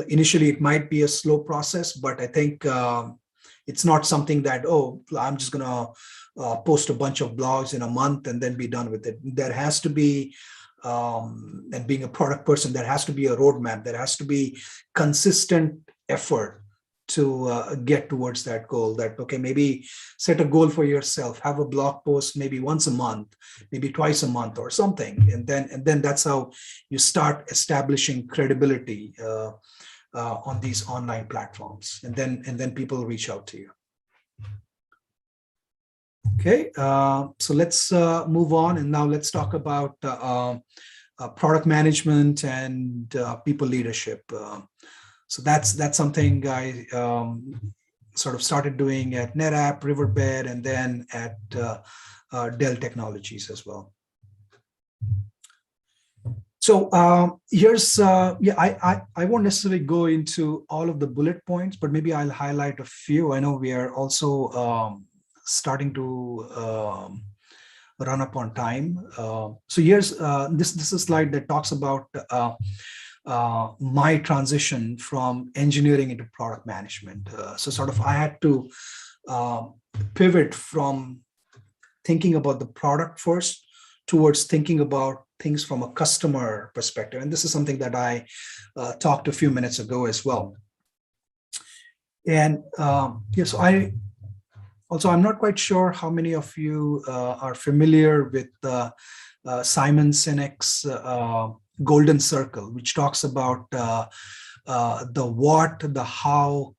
initially it might be a slow process, but I think it's not something that, I'm just gonna post a bunch of blogs in a month and then be done with it. There has to be, and being a product person, there has to be a roadmap. There has to be consistent effort to get towards that goal. That, okay, maybe set a goal for yourself, have a blog post maybe once a month, maybe twice a month or something. And then that's how you start establishing credibility on these online platforms. And then people reach out to you. Okay, so let's move on, and now let's talk about product management and people leadership. So that's something I sort of started doing at NetApp, Riverbed, and then at Dell Technologies as well. So here's, I won't necessarily go into all of the bullet points, but maybe I'll highlight a few. I know we are also starting to run up on time. So here's, this is a slide that talks about my transition from engineering into product management. So sort of I had to pivot from thinking about the product first towards thinking about things from a customer perspective. And this is something that I talked a few minutes ago as well. And so I'm not quite sure how many of you are familiar with Simon Sinek's Golden Circle, which talks about the what, the how,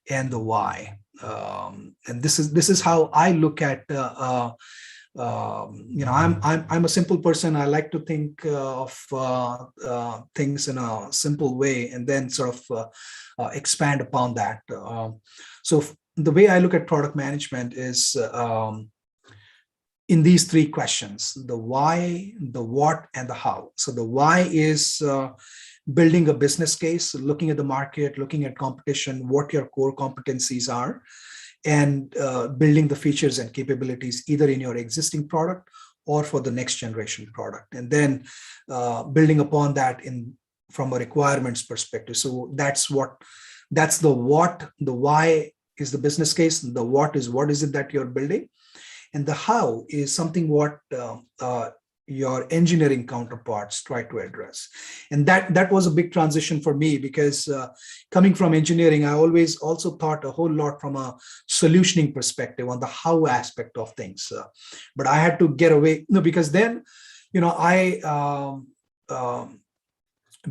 and the why. And this is how I look at. I'm a simple person. I like to think of things in a simple way, and then sort of expand upon that. So the way I look at product management is in these three questions: the why, the what, and the how. So the why is building a business case, looking at the market, looking at competition, what your core competencies are, and building the features and capabilities either in your existing product or for the next generation product. And then building upon that from a requirements perspective. So that's what That's the what. The why is the business case. The what is it that you're building, and the how is something what your engineering counterparts try to address. And that was a big transition for me, because coming from engineering, I always also thought a whole lot from a solutioning perspective on the how aspect of things. But I had to get away, because then, I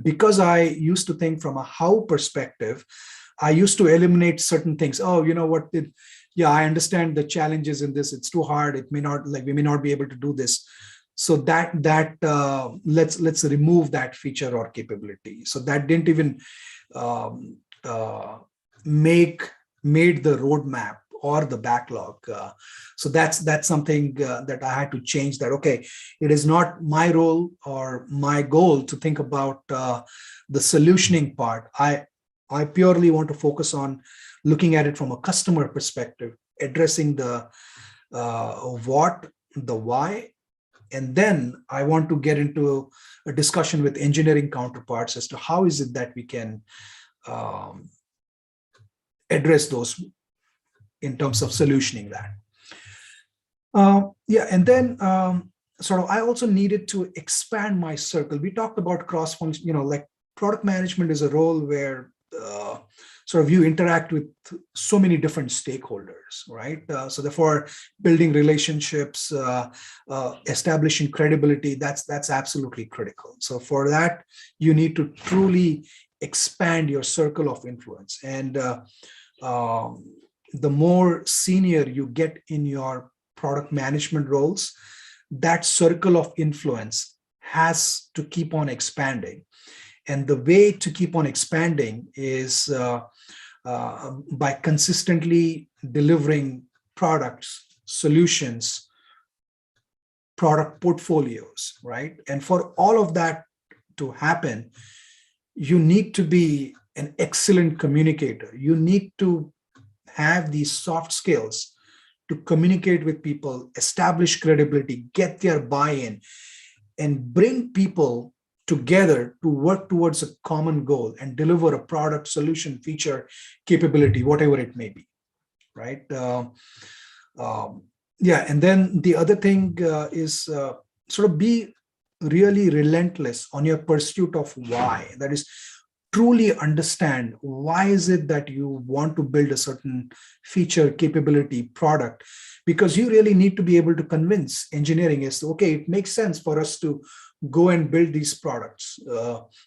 because I used to think from a how perspective, I used to eliminate certain things. Oh, you know what? Yeah, I understand the challenges in this. It's too hard. It may not, like, we may not be able to do this. So let's remove that feature or capability. So that didn't even um, made the roadmap or the backlog. So that's something that I had to change. That, okay, it is not my role or my goal to think about the solutioning part. I purely want to focus on looking at it from a customer perspective, addressing the what, the why, and then I want to get into a discussion with engineering counterparts as to how is it that we can address those in terms of solutioning that. Yeah, and then sort of I also needed to expand my circle. We talked about cross-function, like product management is a role where sort of you interact with so many different stakeholders, right? So therefore, building relationships, establishing credibility, that's absolutely critical. So for that, you need to truly expand your circle of influence. And the more senior you get in your product management roles, that circle of influence has to keep on expanding. And the way to keep on expanding is by consistently delivering products, solutions, product portfolios, right? And for all of that to happen, you need to be an excellent communicator. You need to have these soft skills to communicate with people, establish credibility, get their buy-in, and bring people together to work towards a common goal and deliver a product, solution, feature, capability, whatever it may be, right? Yeah, and then the other thing is sort of be really relentless on your pursuit of why. That is, truly understand why is it that you want to build a certain feature, capability, product, because you really need to be able to convince engineering as to, okay, it makes sense for us to go and build these products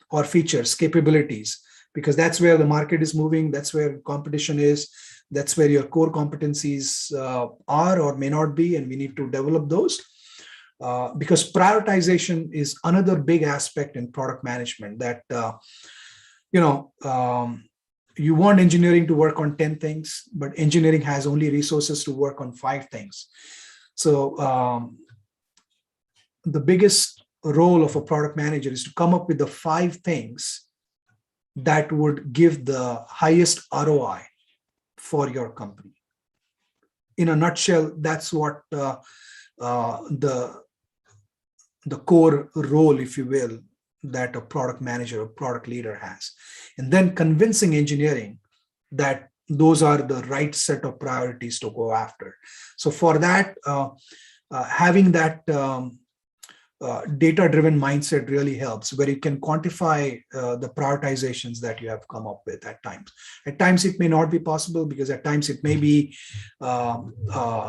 or features, capabilities, because that's where the market is moving, that's where competition is, that's where your core competencies are or may not be, and we need to develop those. Because prioritization is another big aspect in product management that, you want engineering to work on 10 things, but engineering has only resources to work on 5 things. So the biggest role of a product manager is to come up with the 5 things that would give the highest ROI for your company. In a nutshell, that's what the core role, if you will, that a product manager or product leader has. And then convincing engineering that those are the right set of priorities to go after. So for that, having that data-driven mindset really helps, where you can quantify the prioritizations that you have come up with at times. At times, it may not be possible, because at times it may be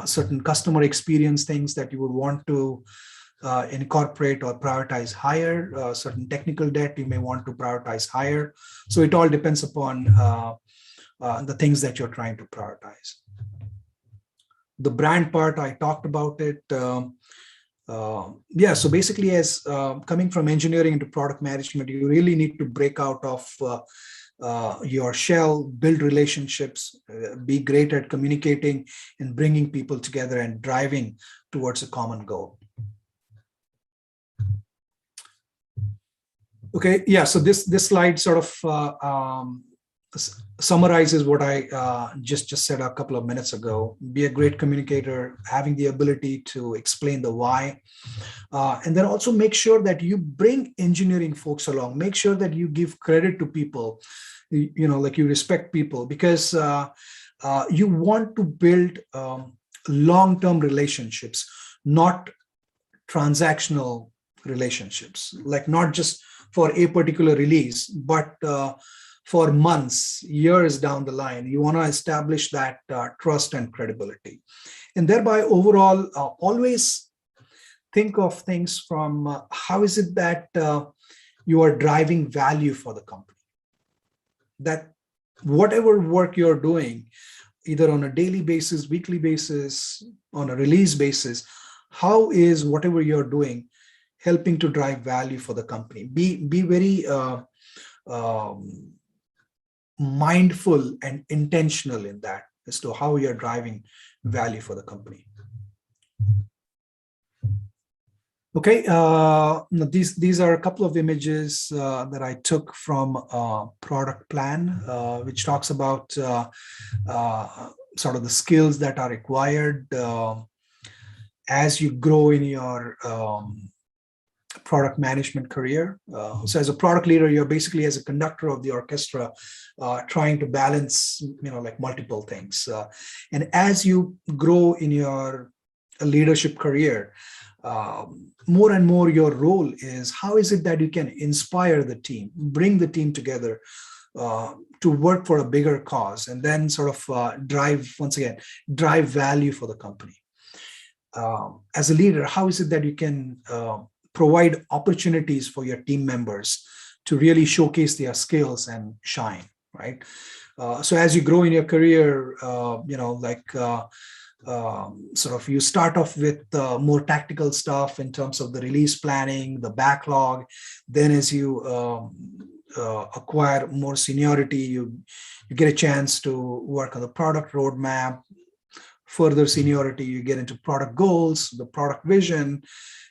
certain customer experience things that you would want to incorporate or prioritize higher, certain technical debt you may want to prioritize higher. So it all depends upon the things that you're trying to prioritize. The brand part, I talked about it. Yeah, so basically, as coming from engineering into product management, you really need to break out of your shell, build relationships, be great at communicating and bringing people together and driving towards a common goal. Okay, yeah, so this slide sort of summarizes what I just said a couple of minutes ago. Be a great communicator, having the ability to explain the why, and then also make sure that you bring engineering folks along. Make sure that you give credit to people, like you respect people, because you want to build long-term relationships, not transactional relationships, like not just for a particular release, but for months, years down the line. You want to establish that trust and credibility. And thereby, overall, always think of things from how is it that you are driving value for the company? That whatever work you're doing, either on a daily basis, weekly basis, on a release basis, how is whatever you're doing helping to drive value for the company? Be very mindful and intentional in that as to how you're driving value for the company. Okay, these are a couple of images that I took from Product Plan, which talks about sort of the skills that are required as you grow in your product management career. So as a product leader, you're basically as a conductor of the orchestra, trying to balance, like multiple things. And as you grow in your leadership career, more and more your role is how is it that you can inspire the team, bring the team together to work for a bigger cause, and then sort of drive value for the company. As a leader, how is it that you can provide opportunities for your team members to really showcase their skills and shine, right? So as you grow in your career, sort of you start off with more tactical stuff in terms of the release planning, the backlog. Then as you acquire more seniority, you get a chance to work on the product roadmap. Further seniority, you get into product goals, the product vision.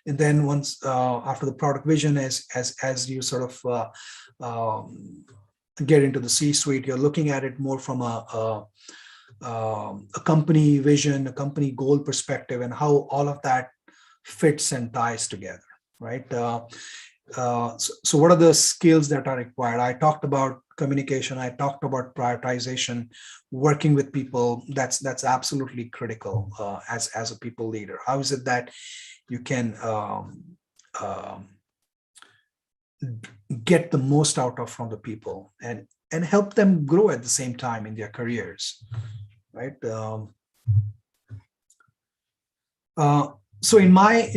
And then once after the product vision, as you sort of get into the C-suite, you're looking at it more from a company vision, a company goal perspective, and how all of that fits and ties together, right? So what are the skills that are required? I talked about communication. I talked about prioritization, working with people. That's absolutely critical as a people leader. How is it that you can get the most out of from the people and help them grow at the same time in their careers, right? So in my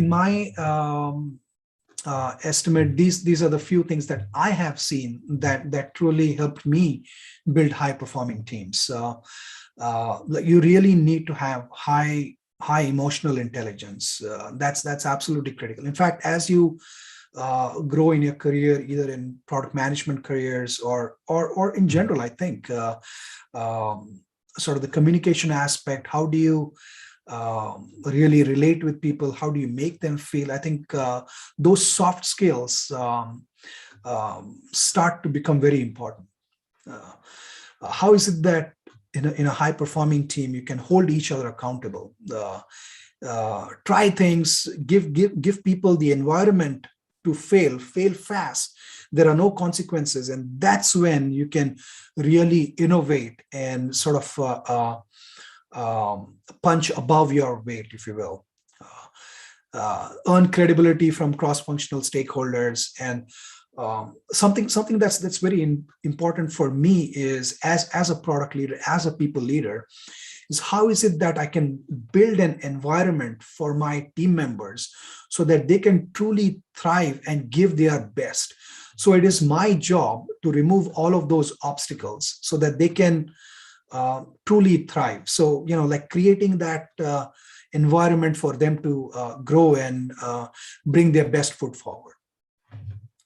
estimate, these are the few things that I have seen that truly helped me build high performing teams. You really need to have high emotional intelligence. That's absolutely critical. In fact, as you grow in your career, either in product management careers or in general, I think sort of the communication aspect, how do you really relate with people, how do you make them feel? I think those soft skills start to become very important. How is it that in a high performing team you can hold each other accountable, try things, give people the environment to fail fast? There are no consequences, and that's when you can really innovate and sort of punch above your weight, if you will. Earn credibility from cross-functional stakeholders. And something that's very important for me is as a product leader, as a people leader, is how is it that I can build an environment for my team members so that they can truly thrive and give their best. So it is my job to remove all of those obstacles so that they can truly thrive. So, like creating that environment for them to grow and bring their best foot forward.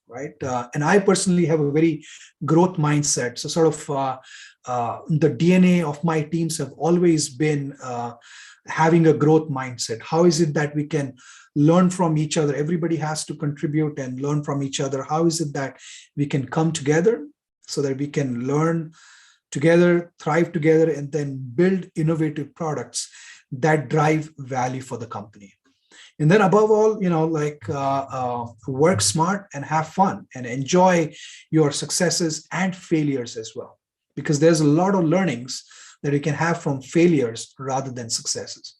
Right. And I personally have a very growth mindset. So sort of the DNA of my teams have always been having a growth mindset. How is it that we can learn from each other? Everybody has to contribute and learn from each other. How is it that we can come together so that we can learn together, thrive together, and then build innovative products that drive value for the company. And then above all, work smart and have fun and enjoy your successes and failures as well, because there's a lot of learnings that you can have from failures rather than successes.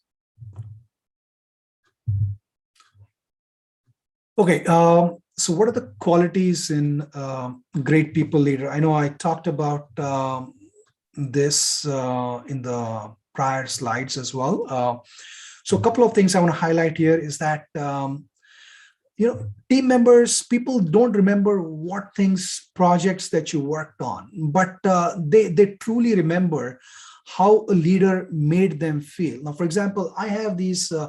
Okay, so what are the qualities in great people leader? I know I talked about this in the prior slides as well. So a couple of things I want to highlight here is that team members, people don't remember what things, projects that you worked on, but they truly remember how a leader made them feel. Now, for example, I have these 3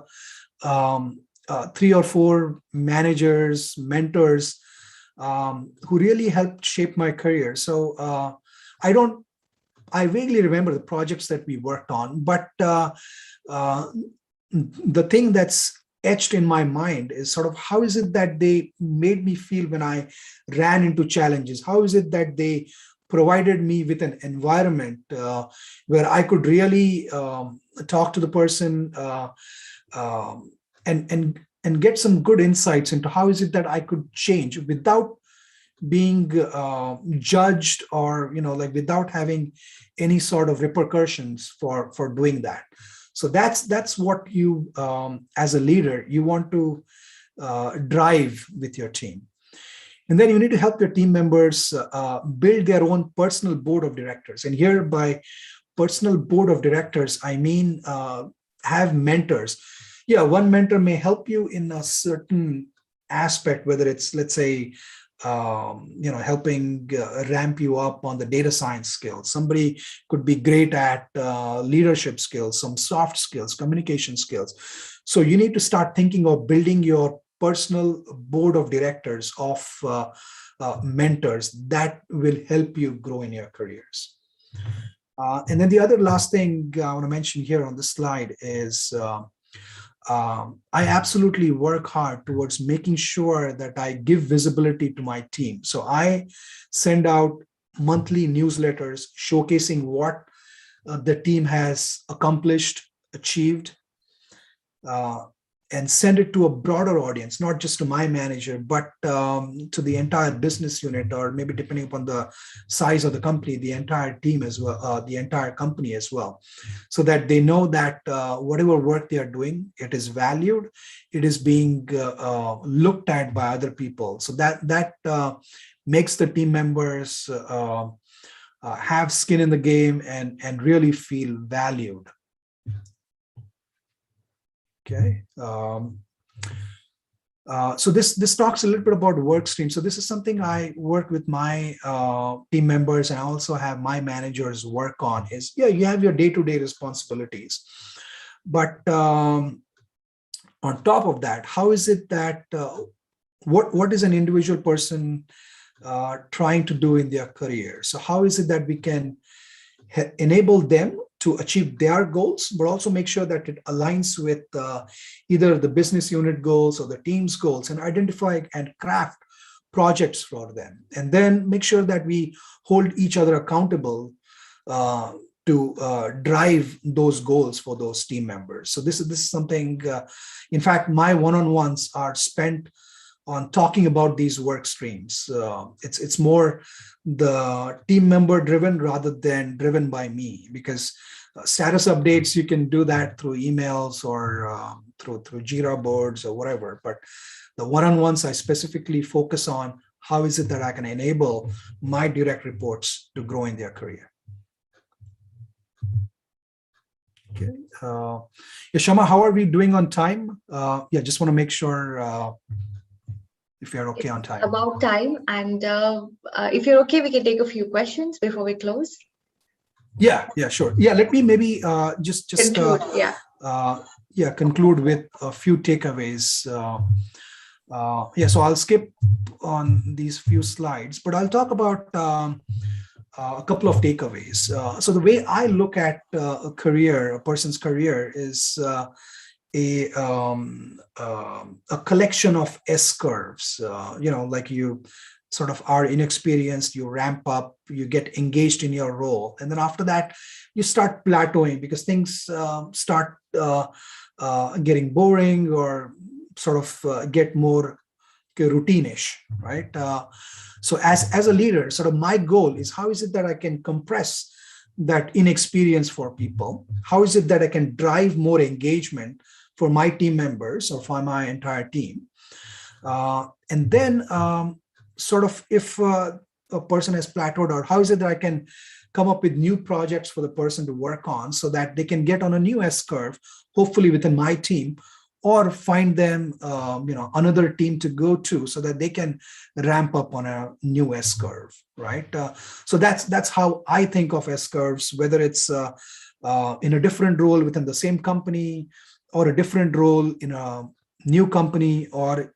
or 4 managers, mentors who really helped shape my career. So I vaguely remember the projects that we worked on, but the thing that's etched in my mind is sort of how is it that they made me feel when I ran into challenges? How is it that they provided me with an environment where I could really talk to the person and get some good insights into how is it that I could change without being judged, or without having any sort of repercussions for doing that. So that's what you as a leader you want to drive with your team. And then you need to help your team members build their own personal board of directors. And here by personal board of directors, I mean have mentors. Yeah, one mentor may help you in a certain aspect, whether it's, let's say, helping ramp you up on the data science skills. Somebody could be great at leadership skills, some soft skills, communication skills. So you need to start thinking of building your personal board of directors of mentors that will help you grow in your careers. And then the other last thing I want to mention here on this slide is I absolutely work hard towards making sure that I give visibility to my team. So I send out monthly newsletters showcasing what the team has accomplished, achieved, and send it to a broader audience, not just to my manager, but to the entire business unit, or maybe depending upon the size of the company, the entire team as well, the entire company as well, so that they know that whatever work they are doing, it is valued, it is being looked at by other people. So that makes the team members have skin in the game and really feel valued. Okay. So this talks a little bit about work stream. So this is something I work with my team members, and I also have my managers work on. Is you have your day-to-day responsibilities, but on top of that, how is it that what is an individual person trying to do in their career? So how is it that we can enable them to achieve their goals, but also make sure that it aligns with either the business unit goals or the team's goals, and identify and craft projects for them. And then make sure that we hold each other accountable to drive those goals for those team members. So this is something, in fact, my one-on-ones are spent on talking about these work streams. It's more the team member driven rather than driven by me, because status updates, you can do that through emails or through Jira boards or whatever. But the one-on-ones, I specifically focus on how is it that I can enable my direct reports to grow in their career. Okay. Shama, how are we doing on time? Just want to make sure if you're okay on time. About time, and if you're okay, we can take a few questions before we close. Yeah, sure. Yeah, let me maybe just conclude. Conclude with a few takeaways. So I'll skip on these few slides, but I'll talk about a couple of takeaways. So the way I look at a person's career is a collection of S curves. Like you sort of are inexperienced, you ramp up, you get engaged in your role, and then after that you start plateauing because things start getting boring or sort of get more routine-ish, right? So as a leader, sort of my goal is, how is it that I can compress that inexperience for people? How is it that I can drive more engagement for my team members or for my entire team? And then sort of if a person has plateaued, or how is it that I can come up with new projects for the person to work on so that they can get on a new S curve, hopefully within my team, or find them another team to go to so that they can ramp up on a new S curve, right? So that's how I think of S curves, whether it's in a different role within the same company, or a different role in a new company, or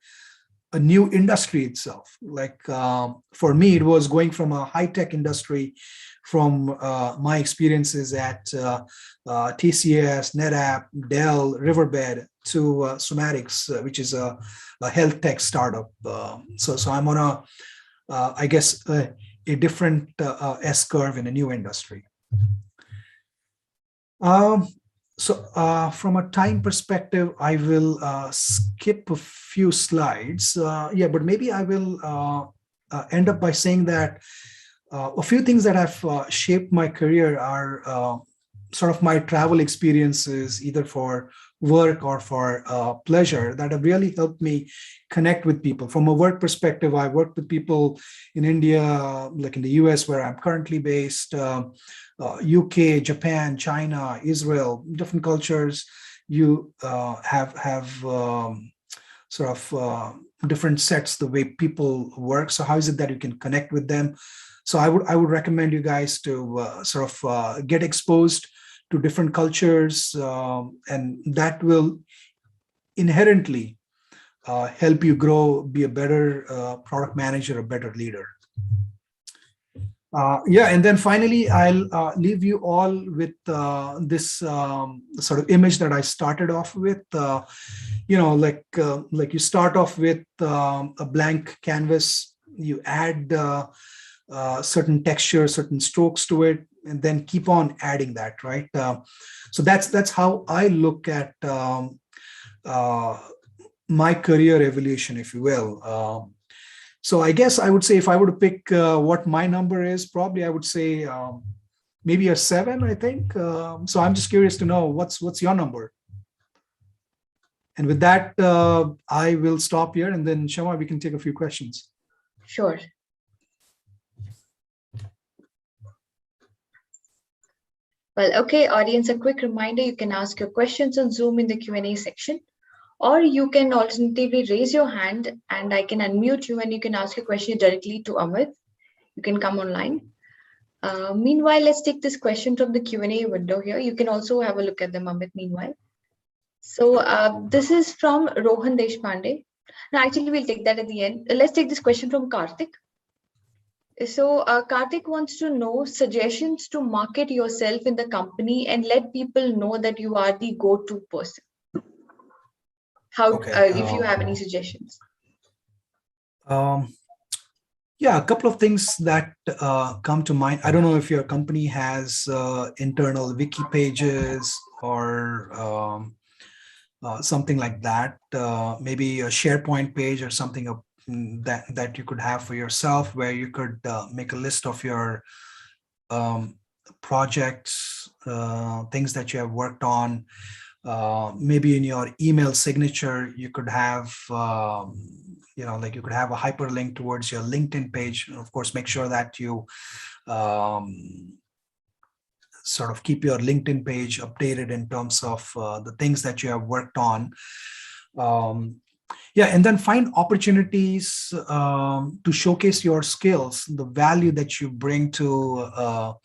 a new industry itself. Like for me, it was going from a high-tech industry, from my experiences at TCS, NetApp, Dell, Riverbed, to Somatics, which is a health tech startup. So I'm on I guess, a different S curve in a new industry. From a time perspective, I will skip a few slides. But maybe I will end up by saying that a few things that have shaped my career are sort of my travel experiences, either for work or for pleasure, that have really helped me connect with people. From a work perspective, I worked with people in India, like in the US, where I'm currently based, UK, Japan, China, Israel, different cultures. You have sort of different sets, the way people work. So how is it that you can connect with them? So I would recommend you guys to sort of get exposed to different cultures, and that will inherently help you grow, be a better product manager, a better leader. And then finally, I'll leave you all with this sort of image that I started off with. Like you start off with a blank canvas, you add certain texture, certain strokes to it, and then keep on adding that, right? So that's how I look at my career evolution, if you will. So I guess I would say, if I were to pick what my number is, probably I would say maybe a 7, I think. So I'm just curious to know what's your number. And with that, I will stop here, and then Shama, we can take a few questions. Sure. Well, okay, audience, a quick reminder, you can ask your questions on Zoom in the Q&A section, or you can alternatively raise your hand and I can unmute you and you can ask your question directly to Amit. You can come online. Meanwhile, let's take this question from the Q&A window here. You can also have a look at them, Amit, meanwhile. So this is from Rohan Deshpande. Now, actually, we'll take that at the end. Let's take this question from Karthik. So Karthik wants to know suggestions to market yourself in the company and let people know that you are the go-to person. How, if you have any suggestions? Yeah, a couple of things that come to mind. I don't know if your company has internal wiki pages or something like that. Maybe a SharePoint page or something that you could have for yourself, where you could make a list of your projects, things that you have worked on. Maybe in your email signature, you could have, like you could have a hyperlink towards your LinkedIn page. And of course, make sure that you sort of keep your LinkedIn page updated in terms of the things that you have worked on. And then find opportunities to showcase your skills, the value that you bring to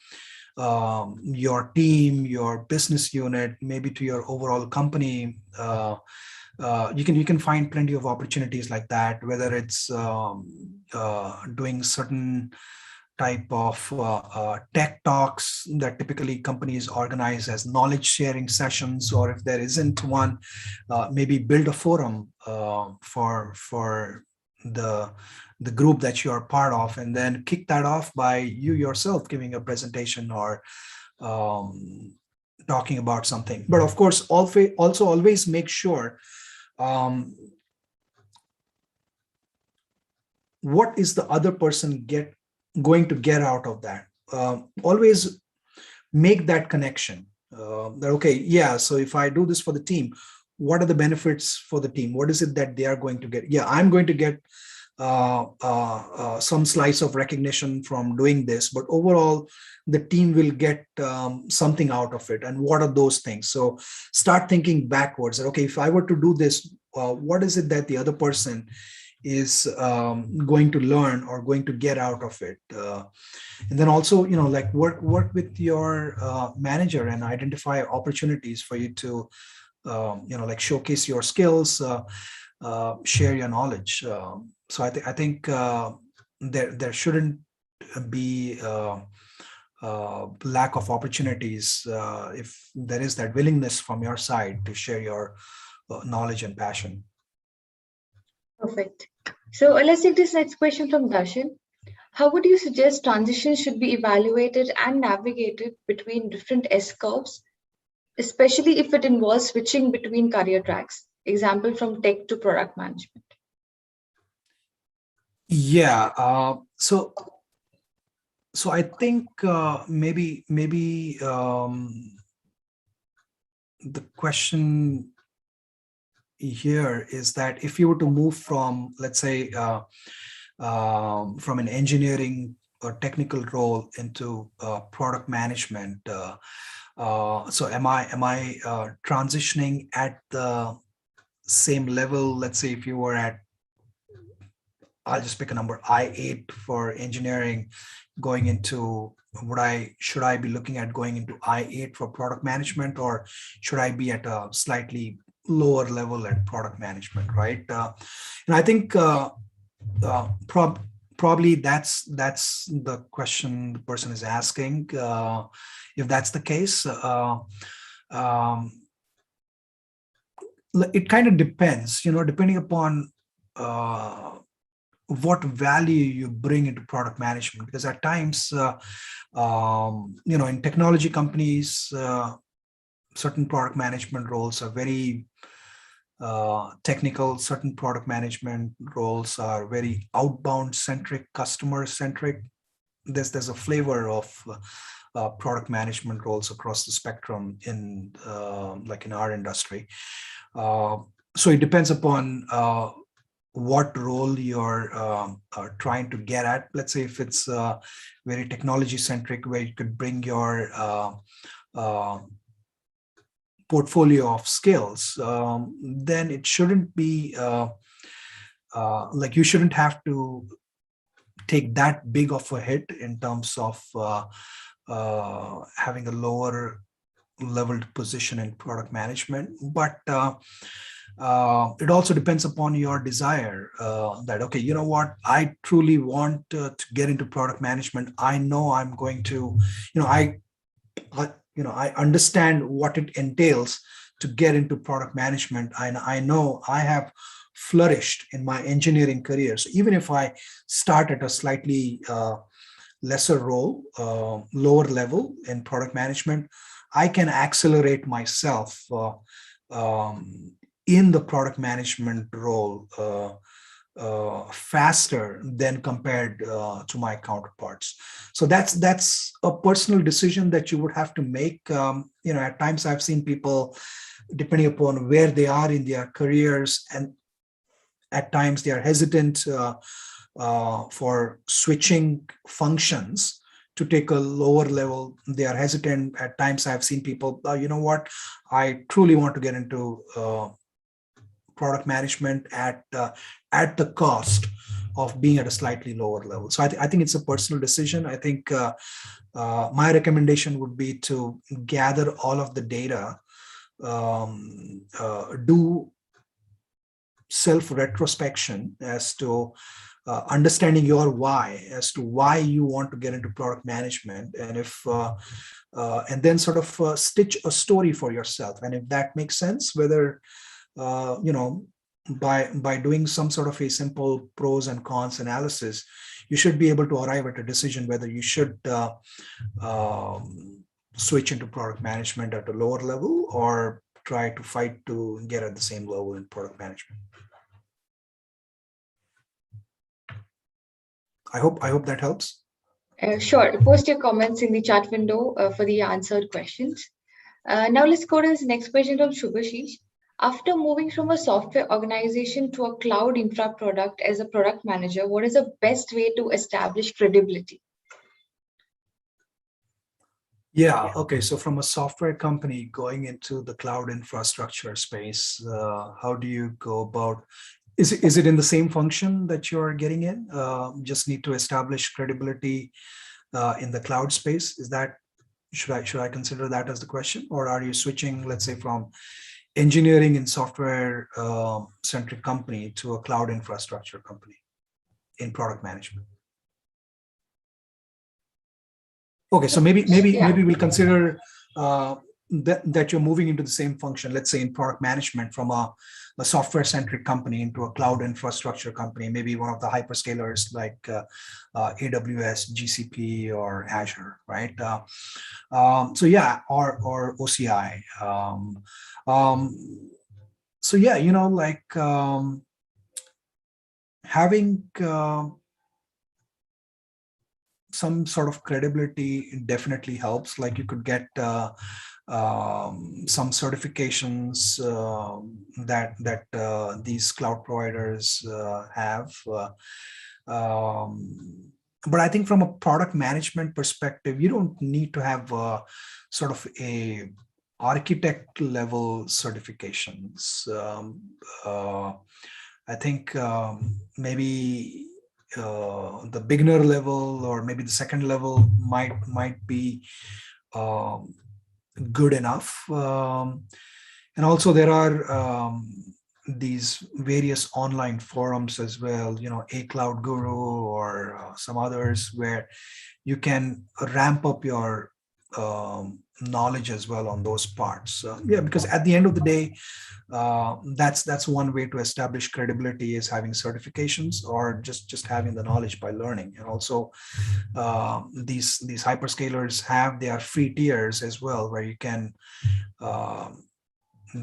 your team, your business unit, maybe to your overall company. You can find plenty of opportunities like that, whether it's doing certain type of tech talks that typically companies organize as knowledge sharing sessions, or if there isn't one, maybe build a forum for the the group that you are part of, and then kick that off by you yourself giving a presentation or um, talking about something. But of course, also always make sure um, what is the other person going to get out of that. Always make that connection. That okay, yeah. So if I do this for the team, what are the benefits for the team? What is it that they are going to get? Yeah, I'm going to get some slice of recognition from doing this, but overall the team will get something out of it. And what are those things? So start thinking backwards that okay, if I were to do this, what is it that the other person is going to learn or going to get out of it? And then also, like work with your manager and identify opportunities for you to like showcase your skills, share your knowledge. So I think there shouldn't be lack of opportunities if there is that willingness from your side to share your knowledge and passion. Perfect. So let's take this next question from Darshan. How would you suggest transitions should be evaluated and navigated between different S curves, especially if it involves switching between career tracks? Example from tech to product management. Yeah. So I think maybe the question here is that if you were to move from, let's say, from an engineering or technical role into product management, so am I transitioning at the same level? Let's say if you were at, I'll just pick a number, I8 for engineering, going into, should I be looking at going into I8 for product management, or should I be at a slightly lower level at product management, right? And I think probably that's the question the person is asking. If that's the case, it kind of depends, depending upon what value you bring into product management. Because at times, in technology companies, certain product management roles are very technical. Certain product management roles are very outbound centric, customer centric. There's a flavor of product management roles across the spectrum in like in our industry. So it depends upon what role you're trying to get at. Let's say if it's very technology centric, where you could bring your portfolio of skills, then it shouldn't be like you shouldn't have to take that big of a hit in terms of having a lower leveled position in product management. But it also depends upon your desire, that okay, you know what, I truly want to get into product management. I know I'm going to, I understand what it entails to get into product management. I know I have flourished in my engineering career. So even if I start at a slightly lesser role, lower level in product management, I can accelerate myself in the product management role faster than compared to my counterparts. So that's a personal decision that you would have to make. At times I've seen people, depending upon where they are in their careers, and at times they are hesitant for switching functions to take a lower level. They are hesitant. At times I've seen people, you know what, I truly want to get into product management at the cost of being at a slightly lower level. So I think it's a personal decision. I think my recommendation would be to gather all of the data, do self-retrospection as to understanding your why, as to why you want to get into product management, and if and then sort of stitch a story for yourself. And if that makes sense, whether by doing some sort of a simple pros and cons analysis, you should be able to arrive at a decision whether you should switch into product management at a lower level or try to fight to get at the same level in product management. I hope that helps. Sure. Post your comments in the chat window for the answered questions. Now let's go to this next question from Shubhashish. After moving from a software organization to a cloud infra product as a product manager, what is the best way to establish credibility? Yeah, okay. So from a software company going into the cloud infrastructure space, how do you go about? Is it in the same function that you're getting in? Just need to establish credibility in the cloud space. Is that should I consider that as the question, or are you switching, let's say, from engineering and software centric company to a cloud infrastructure company in product management? Okay, so maybe we'll consider that you're moving into the same function, let's say in product management, from a software centric company into a cloud infrastructure company, maybe one of the hyperscalers like AWS, GCP, or Azure, right? So yeah, or OCI. So yeah, like having some sort of credibility definitely helps. Like you could get some certifications that these cloud providers have. But I think from a product management perspective, you don't need to have sort of a architect level certifications. I think maybe the beginner level or maybe the second level might be good enough. And also there are these various online forums as well, a Cloud Guru or some others, where you can ramp up your knowledge as well on those parts. Yeah, because at the end of the day, that's one way to establish credibility, is having certifications or just having the knowledge by learning. And also these hyperscalers have their free tiers as well, where you can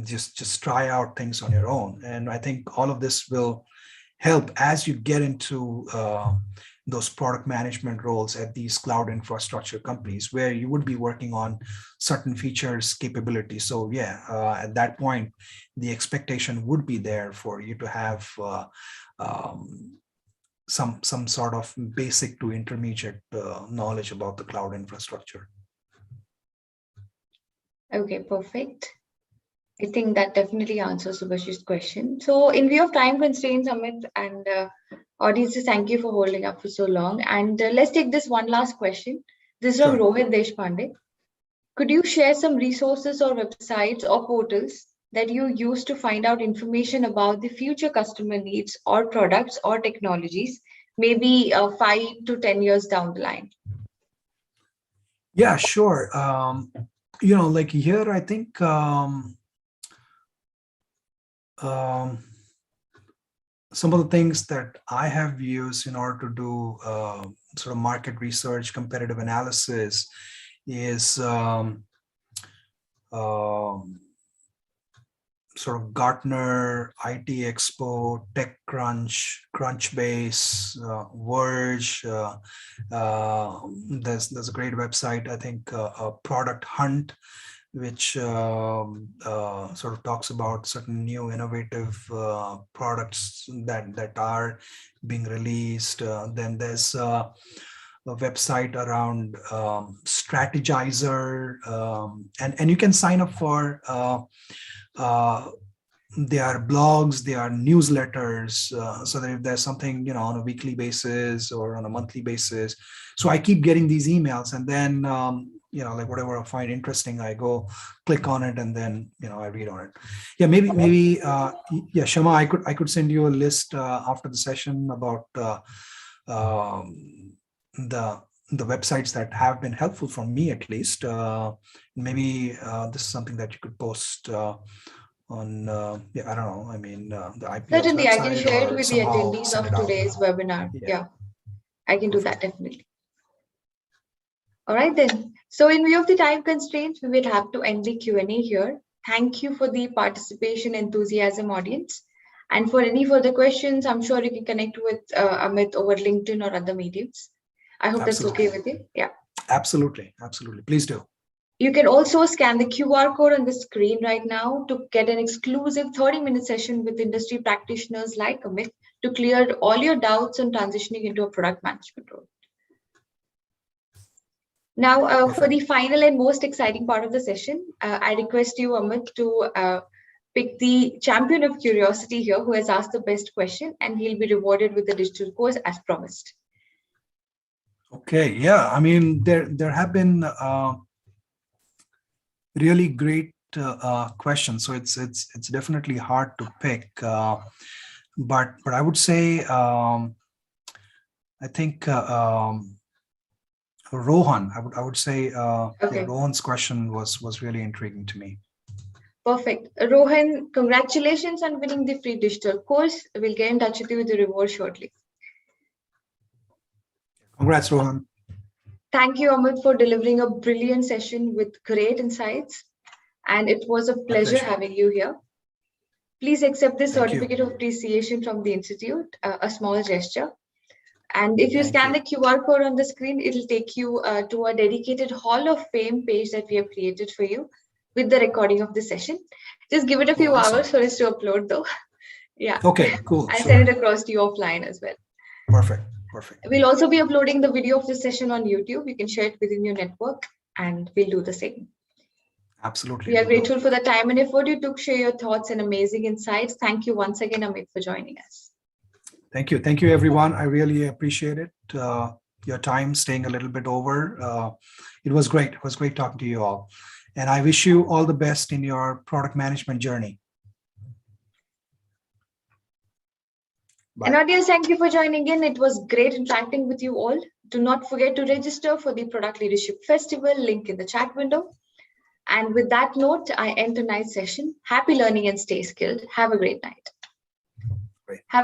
just try out things on your own. And I think all of this will help as you get into those product management roles at these cloud infrastructure companies, where you would be working on certain features, capabilities. So yeah, at that point, the expectation would be there for you to have some sort of basic to intermediate knowledge about the cloud infrastructure. Okay, perfect. I think that definitely answers Subhash's question. So in view of time constraints, Amit and audiences, thank you for holding up for so long. And let's take this one last question. This is from Rohit Deshpande. Could you share some resources or websites or portals that you use to find out information about the future customer needs or products or technologies, maybe 5 to 10 years down the line? Yeah, sure. Like here, I think some of the things that I have used in order to do sort of market research, competitive analysis, is sort of Gartner, IT Expo, TechCrunch, Crunchbase, Verge. There's a great website, I think, Product Hunt, which sort of talks about certain new innovative products that are being released. Then there's a website around Strategizer, and you can sign up for their blogs, their newsletters, so that if there's something on a weekly basis or on a monthly basis. So I keep getting these emails, and then like whatever I find interesting, I go click on it, and then I read on it. Yeah, maybe yeah, Shama, I could send you a list after the session about the websites that have been helpful for me, at least. Maybe this is something that you could post yeah, I don't know. I mean, the IPL's Certainly, I can website share it or with the somehow attendees send of it out. today's webinar. Yeah, Yeah, I can do that perfect. definitely. All right then. So in view of the time constraints, we will have to end the Q&A here. Thank you for the participation, enthusiasm, audience. And for any further questions, I'm sure you can connect with Amit over LinkedIn or other mediums. I hope that's okay Absolutely. with you. Yeah. Absolutely. Absolutely. Please do. You can also scan the QR code on the screen right now to get an exclusive 30-minute session with industry practitioners like Amit to clear all your doubts on transitioning into a product management role. Now, for the final and most exciting part of the session, I request you, Amit, to pick the champion of curiosity here who has asked the best question, and he'll be rewarded with the digital course as promised. Okay. Yeah. I mean, there have been really great questions, so it's definitely hard to pick. But I would say I think Rohan. I would say Okay. Rohan's question was really intriguing to me. Perfect. Rohan, congratulations on winning the free digital course. We'll get in touch with you with the reward shortly. Congrats, Rohan. Thank you, Amit, for delivering a brilliant session with great insights. And it was a pleasure having you here. Please accept this certificate of appreciation from the Institute, a small gesture. And if you scan the QR code on the screen, it'll take you to a dedicated Hall of Fame page that we have created for you with the recording of the session. Just give it a few hours for us to upload though. Yeah. Okay, cool. I'll send it across to you offline as well. Perfect. Perfect. We'll also be uploading the video of the session on YouTube. You can share it within your network and we'll do the same. Absolutely. We are grateful for the time and effort you took, share your thoughts and amazing insights. Thank you once again, Amit, for joining us. Thank you. Thank you, everyone. I really appreciate it. Your time staying a little bit over. It was great. It was great talking to you all. And I wish you all the best in your product management journey. Bye. And audience, thank you for joining in. It was great interacting with you all. Do not forget to register for the Product Leadership Festival, link in the chat window. And with that note, I end tonight's session. Happy learning and stay skilled. Have a great night. Great. Have a